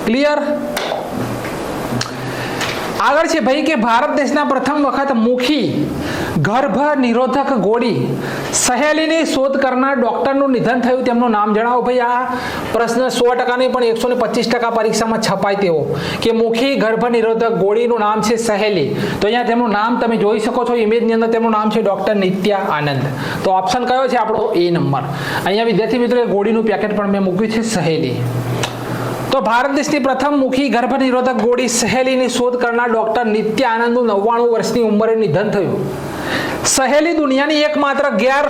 Speaker 1: Clear? આગળ છે ભાઈ કે ભારત દેશના પ્રથમ વખત મુખી ગર્ભ નિરોધક ગોળી સહેલીની શોધ કરનાર ડોક્ટરનું નિધન થયું. તેમનું નામ જણાવો. ભાઈ આ પ્રશ્ન 100% નહીં પણ 125% પરીક્ષામાં છપાય તેવો કે મુખી ગર્ભ નિરોધક ગોળીનું નામ છે સહેલી. તો અહીંયા તેમનું નામ તમે જોઈ શકો છો ઇમેજની અંદર. તેમનું નામ છે ડોક્ટર નિત્યા આનંદ. તો ઓપ્શન કયો છે આપણો? એ નંબર. અહીંયા વિદ્યાર્થી મિત્રો ગોળીનું પેકેટ પણ મેં મૂક્યું છે સહેલી. તો ભારત દેશની પ્રથમ મુખી ગર્ભ નિરોધક ગોળી સહેલીની શોધ કરનાર ડોક્ટર નિત્યા આનંદનું 99 વર્ષની ઉંમરે નિધન થયું. સહેલી દુનિયાની એકમાત્ર ગેર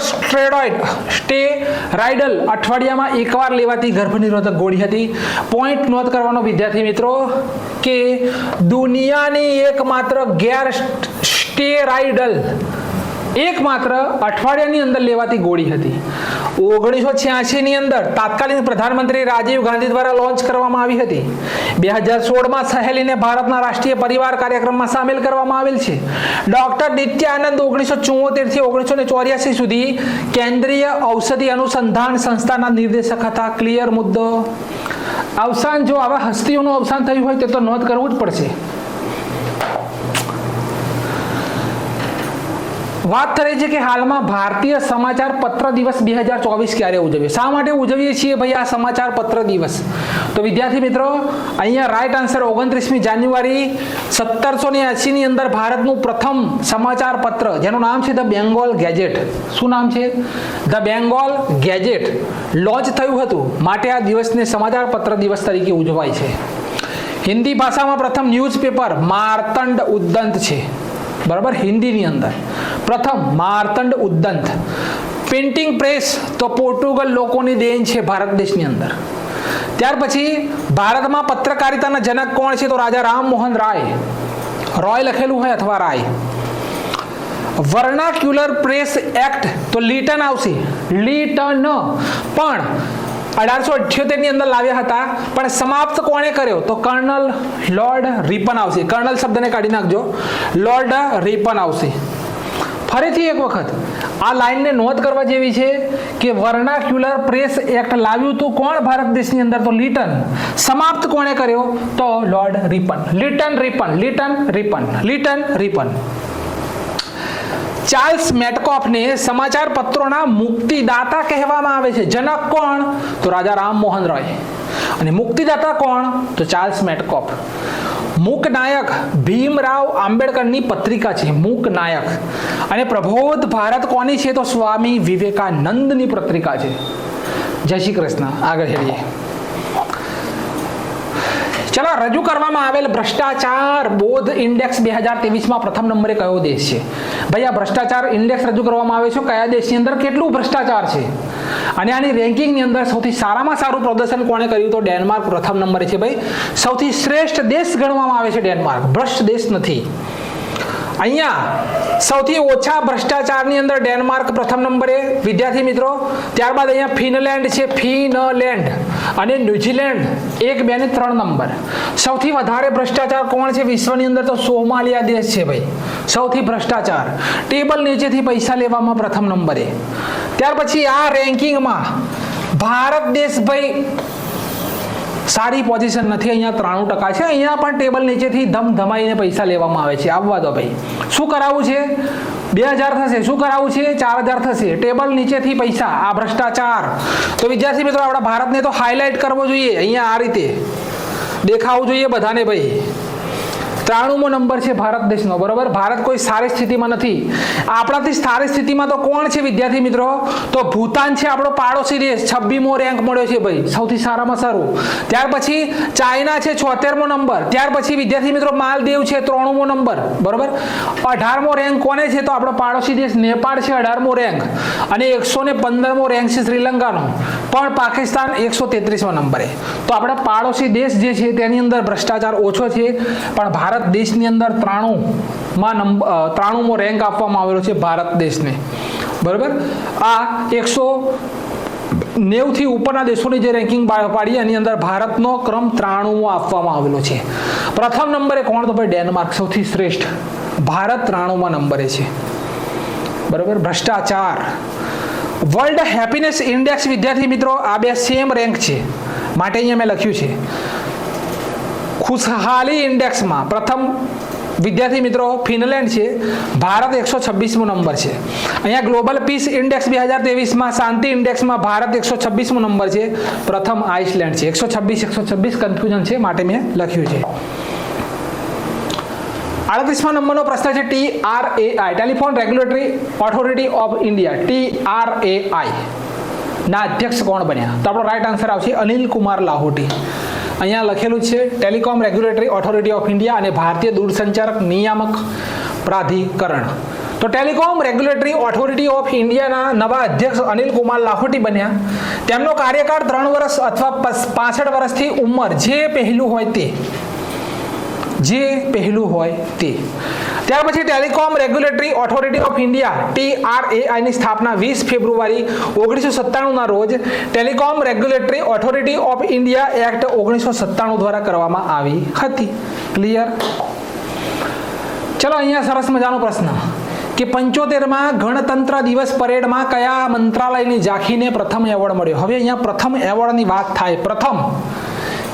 Speaker 1: સ્ટેરાઇડલ અઠવાડિયામાં એકવાર લેવાતી ગર્ભ નિરોધક ગોળી હતી. પોઈન્ટ નોંધ કરવાનો વિદ્યાર્થી મિત્રો કે દુનિયાની એકમાત્ર ગેર સ્ટેરાઇડલ એકમાત્ર અઠવાડિયાની અંદર લેવાતી ગોળી હતી. 1986ની અંદર તાત્કાલિક પ્રધાનમંત્રી રાજીવ ગાંધી દ્વારા લોન્ચ કરવામાં આવી હતી. 2016માં સહેલીને ભારતના રાષ્ટ્રીય પરિવાર કાર્યક્રમમાં સામેલ કરવામાં આવેલ છે. ડોક્ટર નિત્યા આનંદ 1974 થી 1984 સુધી કેન્દ્રીય ઔષધિ અનુસંધાન સંસ્થાના નિર્દેશક હતા. ક્લિયર મુદ્દો? અવસાન, જો આવા હસ્તીઓનું અવસાન થયું હોય તે તો નોંધ કરવું જ પડશે. વાત કરે છે કે હાલમાં ભારતીય સમાચાર પત્ર દિવસ 2024 ક્યારે ઉજવીએ? શા માટે ઉજવીએ છીએ ભાઈ આ સમાચાર પત્ર દિવસ? તો વિદ્યાર્થી મિત્રો અહીંયા રાઈટ આન્સર 29મી જાન્યુઆરી 1780ની અંદર ભારતનું પ્રથમ સમાચાર પત્ર જેનું નામ છે ધ બેંગોલ ગેજેટ. શું નામ છે? ધ બેંગોલ ગેજેટ લોન્ચ થયું હતું. માટે આ દિવસને સમાચાર પત્ર દિવસ તરીકે ઉજવાય છે. હિન્દી ભાષામાં પ્રથમ ન્યૂઝપેપર માર્તંડ ઉદ્દંત છે. બરાબર? હિન્દીની અંદર પ્રથમ માર્તંડ ઉદ્દંત. પ્રિન્ટિંગ પ્રેસ તો પોર્ટુગલ લોકોની દેન છે ભારત દેશની અંદર. ત્યાર પછી ભારતમાં પત્રકારિતાના જનક કોણ છે? તો રાજા રામમોહન રાય. રોય લખેલું હોય અથવા રાય. વર્નાક્યુલર પ્રેસ એક્ટ તો લીટન આવશે. લીટન પણ 1878 ની અંદર લાવ્યા હતા પણ સમાપ્ત કોણે કર્યો? તો કર્નલ લોર્ડ રિપન આવશે. કર્નલ શબ્દને કાઢી નાખજો. લોર્ડ રિપન આવશે. ફરીથી એક વખત આ લાઈનને નોંધ કરવા જેવી છે કે વર્નાક્યુલર પ્રેસ એક્ટ લાવ્યું હતું કોણ ભારત દેશની અંદર? તો લીટન. સમાપ્ત કોણે કર્યો? તો lord Ripon. Litan Ripon. Litan Ripon. Litan Ripon. Charles મેટકોફને સમાચાર પત્રોના મુક્તિદાતા કહેવામાં આવે છે. જનક કોણ? તો રાજા રામમોહન રોય. અને મુક્તિદાતા કોણ? તો ચાર્લ્સ મેટકોફ. મૂકનાયક ભીમરાવ આંબેડકરની પત્રિકા છે મૂકનાયક. અને પ્રબોધ ભારત કોની છે? તો સ્વામી વિવેકાનંદની પત્રિકા છે. જય શ્રી કૃષ્ણ. આગળ હેડીએ. ચલો, રજૂ કરવામાં આવેલ ભ્રષ્ટાચાર બોધ ઇન્ડેક્સ 2023માં પ્રથમ નંબરે કયો દેશ છે? ભાઈ આ ભ્રષ્ટાચાર ઇન્ડેક્સ રજૂ કરવામાં આવે છે કયા દેશની અંદર કેટલું ભ્રષ્ટાચાર છે અને આની રેન્કિંગની અંદર સૌથી સારામાં સારું પ્રદર્શન કોણે કર્યું? તો ડેનમાર્ક પ્રથમ નંબરે છે. ભાઈ સૌથી શ્રેષ્ઠ દેશ ગણવામાં આવે છે ડેનમાર્ક. ભ્રષ્ટ દેશ નથી. અહીંયા સૌથી ઓછા ભ્રષ્ટાચારની અંદર ડેનમાર્ક પ્રથમ નંબરે વિદ્યાર્થી મિત્રો. ત્યારબાદ અહીંયા ફિનલેન્ડ છે. ફિનલેન્ડ અને ન્યુઝીલેન્ડ 1, 2 અને 3 નંબર. સૌથી વધારે ભ્રષ્ટાચાર કોણ છે વિશ્વની અંદર? તો સોમાલિયા દેશ છે. ભાઈ સૌથી ભ્રષ્ટાચાર ટેબલ નીચેથી પૈસા લેવામાં પ્રથમ નંબરે. ત્યાર પછી આ રેન્કિંગમાં ભારત દેશ ભાઈ સારી પોઝિશન નથી, અહીંયા 93% છે. અહીંયા પણ ટેબલ નીચેથી ધમધમાઈને પૈસા લેવામાં આવે છે. આવવા દો ભાઈ. શું કરાવવું છે? 2000 થશે. શું કરાવવું છે? 4000 થશે. ટેબલ નીચેથી પૈસા, આ ભ્રષ્ટાચાર. તો વિદ્યાર્થી મિત્રો આપણા ભારતને તો હાઇલાઇટ કરવો જોઈએ. અહીંયા આ રીતે દેખાવું જોઈએ બધાને ભાઈ. 93મો નંબર છે ભારત દેશનો, બરોબર. ભારત કોઈ સારી સ્થિતિમાં નથી. આપણાથી સારી સ્થિતિમાં તો કોણ છે વિદ્યાર્થી મિત્રો? તો ભૂતાન છે, આપણો પાડોશી દેશ. 26મો રેન્ક મળ્યો છે ભાઈ, સૌથી સારામાં સારું. ત્યાર પછી ચાઇના છે 76મો નંબર. ત્યાર પછી વિદ્યાર્થી મિત્રો માલદીવ છે 93મો નંબર, બરોબર. 18મો રેન્ક કોને છે? તો આપણો પાડોશી દેશ નેપાળ છે 18મો રેન્ક. અને 115મો રેન્ક છે શ્રીલંકાનો. પણ પાકિસ્તાન 133મા નંબરે. તો આપણા પાડોશી દેશ જે છે તેની અંદર ભ્રષ્ટાચાર ઓછો છે, પણ ભારત દેશની અંદર 93મો રેન્ક આપવામાં આવેલો છે ભારત દેશને, બરોબર. આ 190 થી ઉપરના દેશોની જે રેન્કિંગ પાડી એની અંદર ભારતનો ક્રમ 93મો આપવામાં આવેલો છે. પ્રથમ નંબરે કોણ? તો ભાઈ ડેનમાર્ક, સૌથી શ્રેષ્ઠ. ભારત 93મા નંબરે છે, બરોબર. ભ્રષ્ટાચાર. વર્લ્ડ હેપીનેસ ઇન્ડેક્સ વિદ્યાર્થી મિત્રો આ બે સેમ રેન્ક છે, માટે અહીંયા મેં લખ્યું છે. ખુશહાલી ઇન્ડેક્સમાં પ્રથમ વિદ્યાર્થી મિત્રો ફિનલેન્ડ છે, ભારત 126મો નંબર છે. અહીંયા ગ્લોબલ પીસ ઇન્ડેક્સ 2023માં શાંતિ ઇન્ડેક્સમાં ભારત 126મો નંબર છે, પ્રથમ આઇસલેન્ડ છે. 126 કન્ફ્યુઝન છે, માટે મેં લખ્યું છે. 38મા નંબરનો પ્રશ્ન છે TRAI, telephone regulatory authority of India. TRAI ના અધ્યક્ષ કોણ બન્યા? તો આપણો રાઈટ આન્સર આવશે અનિલ કુમાર લાહોટી. અહીંયા લખેલું છે telecom regulatory authority of India અને ભારતીય દૂરસંચાર નિયામક પ્રાધિકરણ. તો ટેલિકોમ રેગ્યુલેટરી ઓથોરિટી ઓફ ઇન્ડિયાના નવા અધ્યક્ષ અનિલ કુમાર લાહોટી બન્યા. તેમનો કાર્યકાળ 3 વર્ષ અથવા 65 વર્ષથી ઉંમર, જે પહેલું હોય તે. ત્યાર પછી telecom regulatory authority of India TRAI ની સ્થાપના 20 ફેબ્રુઆરી 1997ના રોજ telecom regulatory authority of India act 1997 દ્વારા કરવામાં આવી હતી. ક્લિયર? ચલો અહીંયા સરસ મજાનો પ્રશ્ન કે 75માં ગણતંત્ર દિવસ પરેડમાં કયા મંત્રાલયની ઝાંખીને પ્રથમ એવોર્ડ મળ્યો? હવે અહીંયા પ્રથમ એવોર્ડની વાત થાય, પ્રથમ,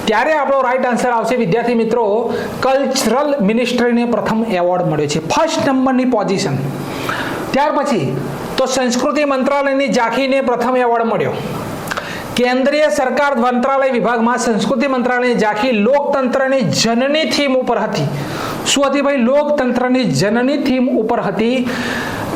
Speaker 1: ત્યારે આપણો રાઈટ આન્સર આવશે વિદ્યાર્થી મિત્રો કલ્ચરલ મિનિસ્ટ્રીને પ્રથમ એવોર્ડ મળ્યો છે, ફર્સ્ટ નંબરની પોઝિશન. ત્યાર પછી તો સંસ્કૃતિ મંત્રાલયની ઝાંખીને પ્રથમ એવોર્ડ મળ્યો. કેન્દ્રીય સરકાર મંત્રાલય વિભાગમાં સંસ્કૃતિ મંત્રાલયની ઝાંખી લોકતંત્રની જનની થીમ ઉપર હતી. શું હતી ભાઈ? લોકતંત્રની જનની થીમ ઉપર હતી,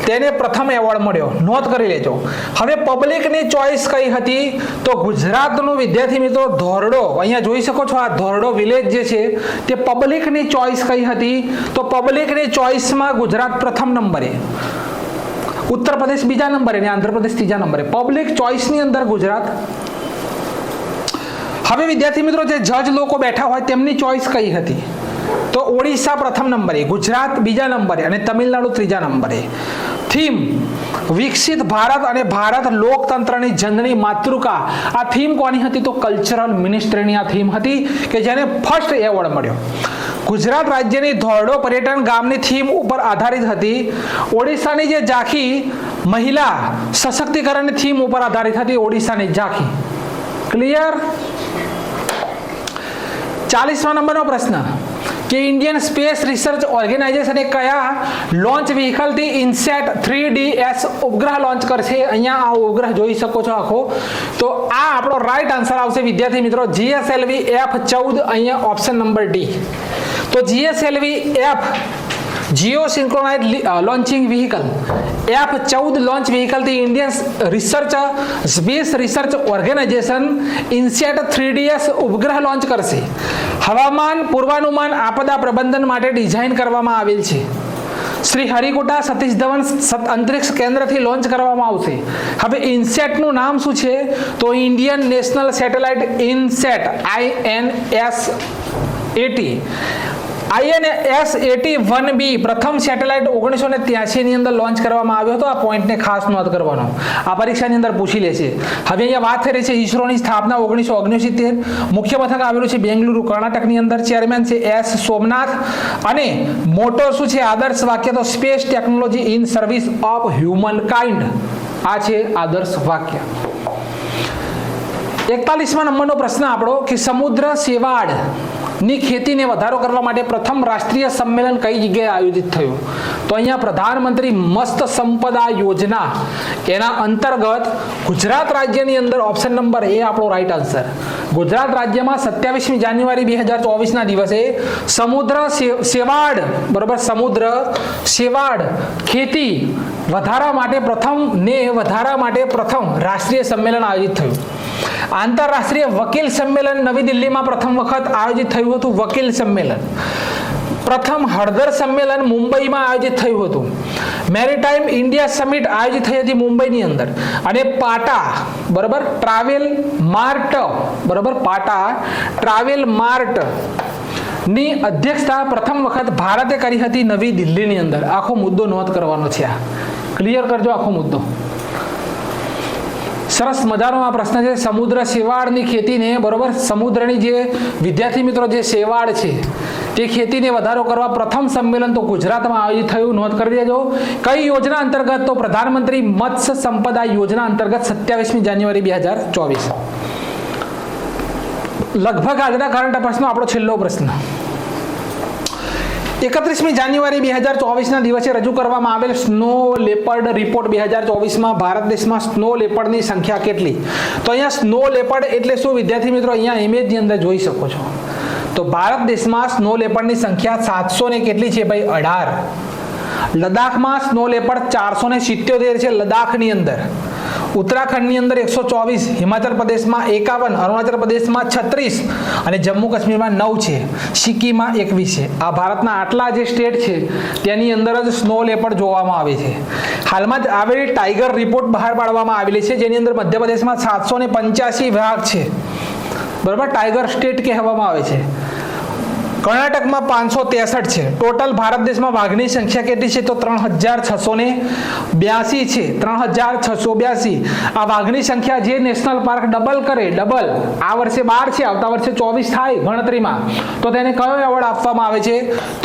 Speaker 1: તેને પ્રથમ એવોર્ડ મળ્યો. નોંધ કરી લેજો. હવે પબ્લિકની ચોઇસ કઈ હતી? તો ગુજરાતનું વિદ્યાર્થી મિત્રો ધોરડો, અહીંયા જોઈ શકો છો આ ધોરડો વિલેજ જે છે તે પબ્લિકની ચોઇસ કઈ હતી? તો પબ્લિકની ચોઇસમાં ગુજરાત પ્રથમ નંબરે, ઉત્તર પ્રદેશ બીજા નંબરે અને આંધ્રપ્રદેશ ત્રીજા નંબરે. પબ્લિક ચોઇસની અંદર ગુજરાત. હવે વિદ્યાર્થી મિત્રો જે જજ લોકો બેઠા હોય તેમની ચોઇસ કઈ હતી? તો ઓડિશા પ્રથમ નંબરે, ગુજરાત બીજા નંબરે અને તમિલનાડુ ત્રીજા નંબરે. થીમ વિકસિત ભારત અને ભારત લોકતંત્રની જનની માતૃકા. આ થીમ કોની હતી? તો કલ્ચરલ મિનિસ્ટ્રીની આ થીમ હતી કે જેને ફર્સ્ટ એવોર્ડ મળ્યો. ગુજરાત રાજ્યની ધોરડો પર્યટન ગામની થીમ ઉપર આધારિત હતી. ઓડિશાની જે ઝાંખી મહિલા સશક્તિકરણની થીમ ઉપર આધારિત હતી, ઓડિશાની ઝાંખી. ક્લિયર? 40મા નંબરનો પ્રશ્ન કે ઇન્ડિયન સ્પેસ રિસર્ચ ઓર્ગેનાઇઝેશને કયા લોન્ચ વ્હીકલથી ઇનસેટ 3DS ઉપગ્રહ લોન્ચ કરશે? અહીંયા આ ઉપગ્રહ જોઈ શકો છો આખો. તો આ આપણો રાઈટ આન્સર આવશે વિદ્યાર્થી મિત્રો GSLV F14. અહીંયા ઓપ્શન નંબર ડી. તો GSLV F geo synchronise launching vehicle F14 launch વ્હીકલથી Indian Space Research Organisation INSAT 3DS ઉપગ્રહ લોન્ચ કરશે. હવામાન પૂર્વાનુમાન આપદા પ્રબંધન માટે ડિઝાઇન કરવામાં આવેલ છે. શ્રી હરિકોટા સતીશ ધવન અંતરિક્ષ કેન્દ્રથી લોન્ચ કરવામાં આવશે. હવે ઇનસેટનું નામ શું છે? તો Indian national satellite inset INSAT. INSAT-1B પ્રથમ સેટેલાઇટ 1983 ની અંદર લોન્ચ કરવામાં આવ્યો હતો. આ પોઈન્ટને ખાસ નોંધ કરવાનો, આ પરીક્ષાની અંદર પૂછી લે છે. હવે અહીંયા વાત થઈ રહી છે ઈસરોની સ્થાપના 1969. મુખ્ય મથક આવેલું છે બેંગલુરુ કર્ણાટકની અંદર. ચેરમેન છે S સોમનાથ અને મોટો શું છે? આદર્શ વાક્ય તો space technology in service of human kind. આ છે આદર્શ વાક્ય. 41મા નંબરનો પ્રશ્ન આપણો કે સમુદ્ર શેવાળ ની ખેતીને વધારો કરવા માટે પ્રથમ રાષ્ટ્રીય સંમેલન કઈ જગ્યાએ આયોજિત થયું? તો અહીંયા પ્રધાનમંત્રી મત્સ્ય સંપદા યોજના એના અંતર્ગત ગુજરાત રાજ્યની અંદર ઓપ્શન નંબર એ આપણો રાઈટ આન્સર. ગુજરાત રાજ્યમાં 27મી જાન્યુઆરી 2024ના દિવસે સમુદ્ર શેવાળ બરોબર સમુદ્ર શેવાળ ખેતી વધારા માટે પ્રથમ રાષ્ટ્રીય સંમેલન આયોજિત થયું. આંતરરાષ્ટ્રીય વકીલ સંમેલન નવી દિલ્હીમાં પ્રથમ વખત આયોજિત થયું હતું. વકીલ સંમેલન. પ્રથમ હળદર સંમેલન મુંબઈમાં આયોજિત થયું હતું. મેરીટાઈમ ઇન્ડિયા સમિટ આયોજિત થઈ હતી મુંબઈની અંદર. અને પાટા બરાબર ટ્રાવેલ માર્ટ બરાબર પાટા ટ્રાવેલ માર્ટ ની અધ્યક્ષતા પ્રથમ વખત ભારતે કરી હતી નવી દિલ્હીની અંદર. આખો મુદ્દો નોંધ કરવાનો છે. આ ક્લિયર કરજો આખો મુદ્દો. સરસ મજાનો આ પ્રશ્ન છે. સમુદ્ર શેવાળની ખેતીને બરોબર સમુદ્રની જે વિદ્યાર્થી મિત્રો જે શેવાળ છે તે ખેતીને વધારો કરવા પ્રથમ સંમેલન તો ગુજરાતમાં આયોજિત થયું. નોંધ કરી દેજો. કઈ યોજના અંતર્ગત? તો પ્રધાનમંત્રી મત્સ્ય સંપદા યોજના અંતર્ગત 27મી જાન્યુઆરી 2024. લગભગ આજના કરંટ અફેર્સનો આપણો છેલ્લો પ્રશ્ન. 31મી જાન્યુઆરી 2024ના દિવસે રજૂ કરવામાં આવેલ સ્નો લેપર્ડ રિપોર્ટ 2024માં ભારત દેશમાં સ્નો લેપર્ડની સંખ્યા કેટલી? તો અહીંયા સ્નો લેપર્ડ એટલે શું વિદ્યાર્થી મિત્રો? અહીંયા ઇમેજની અંદર જોઈ શકો છો. તો ભારત દેશમાં સ્નો લેપર્ડની સંખ્યા 700 ને કેટલી છે ભાઈ? 18. લદ્દાખમાં સ્નો લેપર્ડ 477 છે લદ્દાખની અંદર. ઉત્તરાખંડની અંદર 124, હિમાચલ પ્રદેશમાં 51, અરુણાચલ પ્રદેશમાં 36 અને જમ્મુ કાશ્મીરમાં 9 છે. સિક્કિમમાં 21 છે. આ ભારતના આટલા જે સ્ટેટ છે તેની અંદર જ સ્નો લેપર્ડ જોવામાં આવે છે. હાલમાં જ આવેલી ટાઈગર રિપોર્ટ બહાર પાડવામાં આવેલી છે જેની અંદર મધ્યપ્રદેશમાં 785 વાઘ છે બરાબર. ટાઈગર સ્ટેટ કહેવામાં આવે છે. કર્ણાટકમાં 563 છે. ટોટલ ભારત દેશમાં વાઘની સંખ્યા કેટલી છે? તો 3682 છે. 3682. આ વાઘની સંખ્યા જે નેશનલ પાર્ક ડબલ કરે, ડબલ આ વર્ષે 12 છે, આવતા વર્ષે 24 થાય ગણતરીમાં, તો તેને કયો એવોર્ડ આપવામાં આવે છે?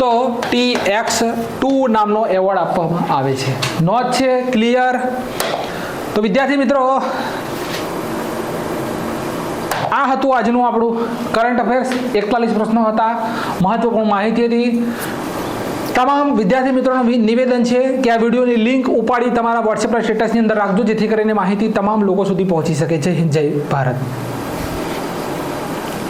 Speaker 1: તો TX2 નામનો એવોર્ડ આપવામાં આવે છે. નોંધ છે? ક્લિયર? તો વિદ્યાર્થી મિત્રો આ હતું આજનું આપણું કરંટ અફેર્સ. 41 પ્રશ્નો હતા. મહત્વપૂર્ણ માહિતી હતી. તમામ વિદ્યાર્થી મિત્રોનું નિવેદન છે કે આ વિડીયોની લિંક ઉપાડી તમારા વોટ્સએપ સ્ટેટસની અંદર રાખજો જેથી કરીને માહિતી તમામ લોકો સુધી પહોંચી શકે. જય હિન્દ, જય ભારત.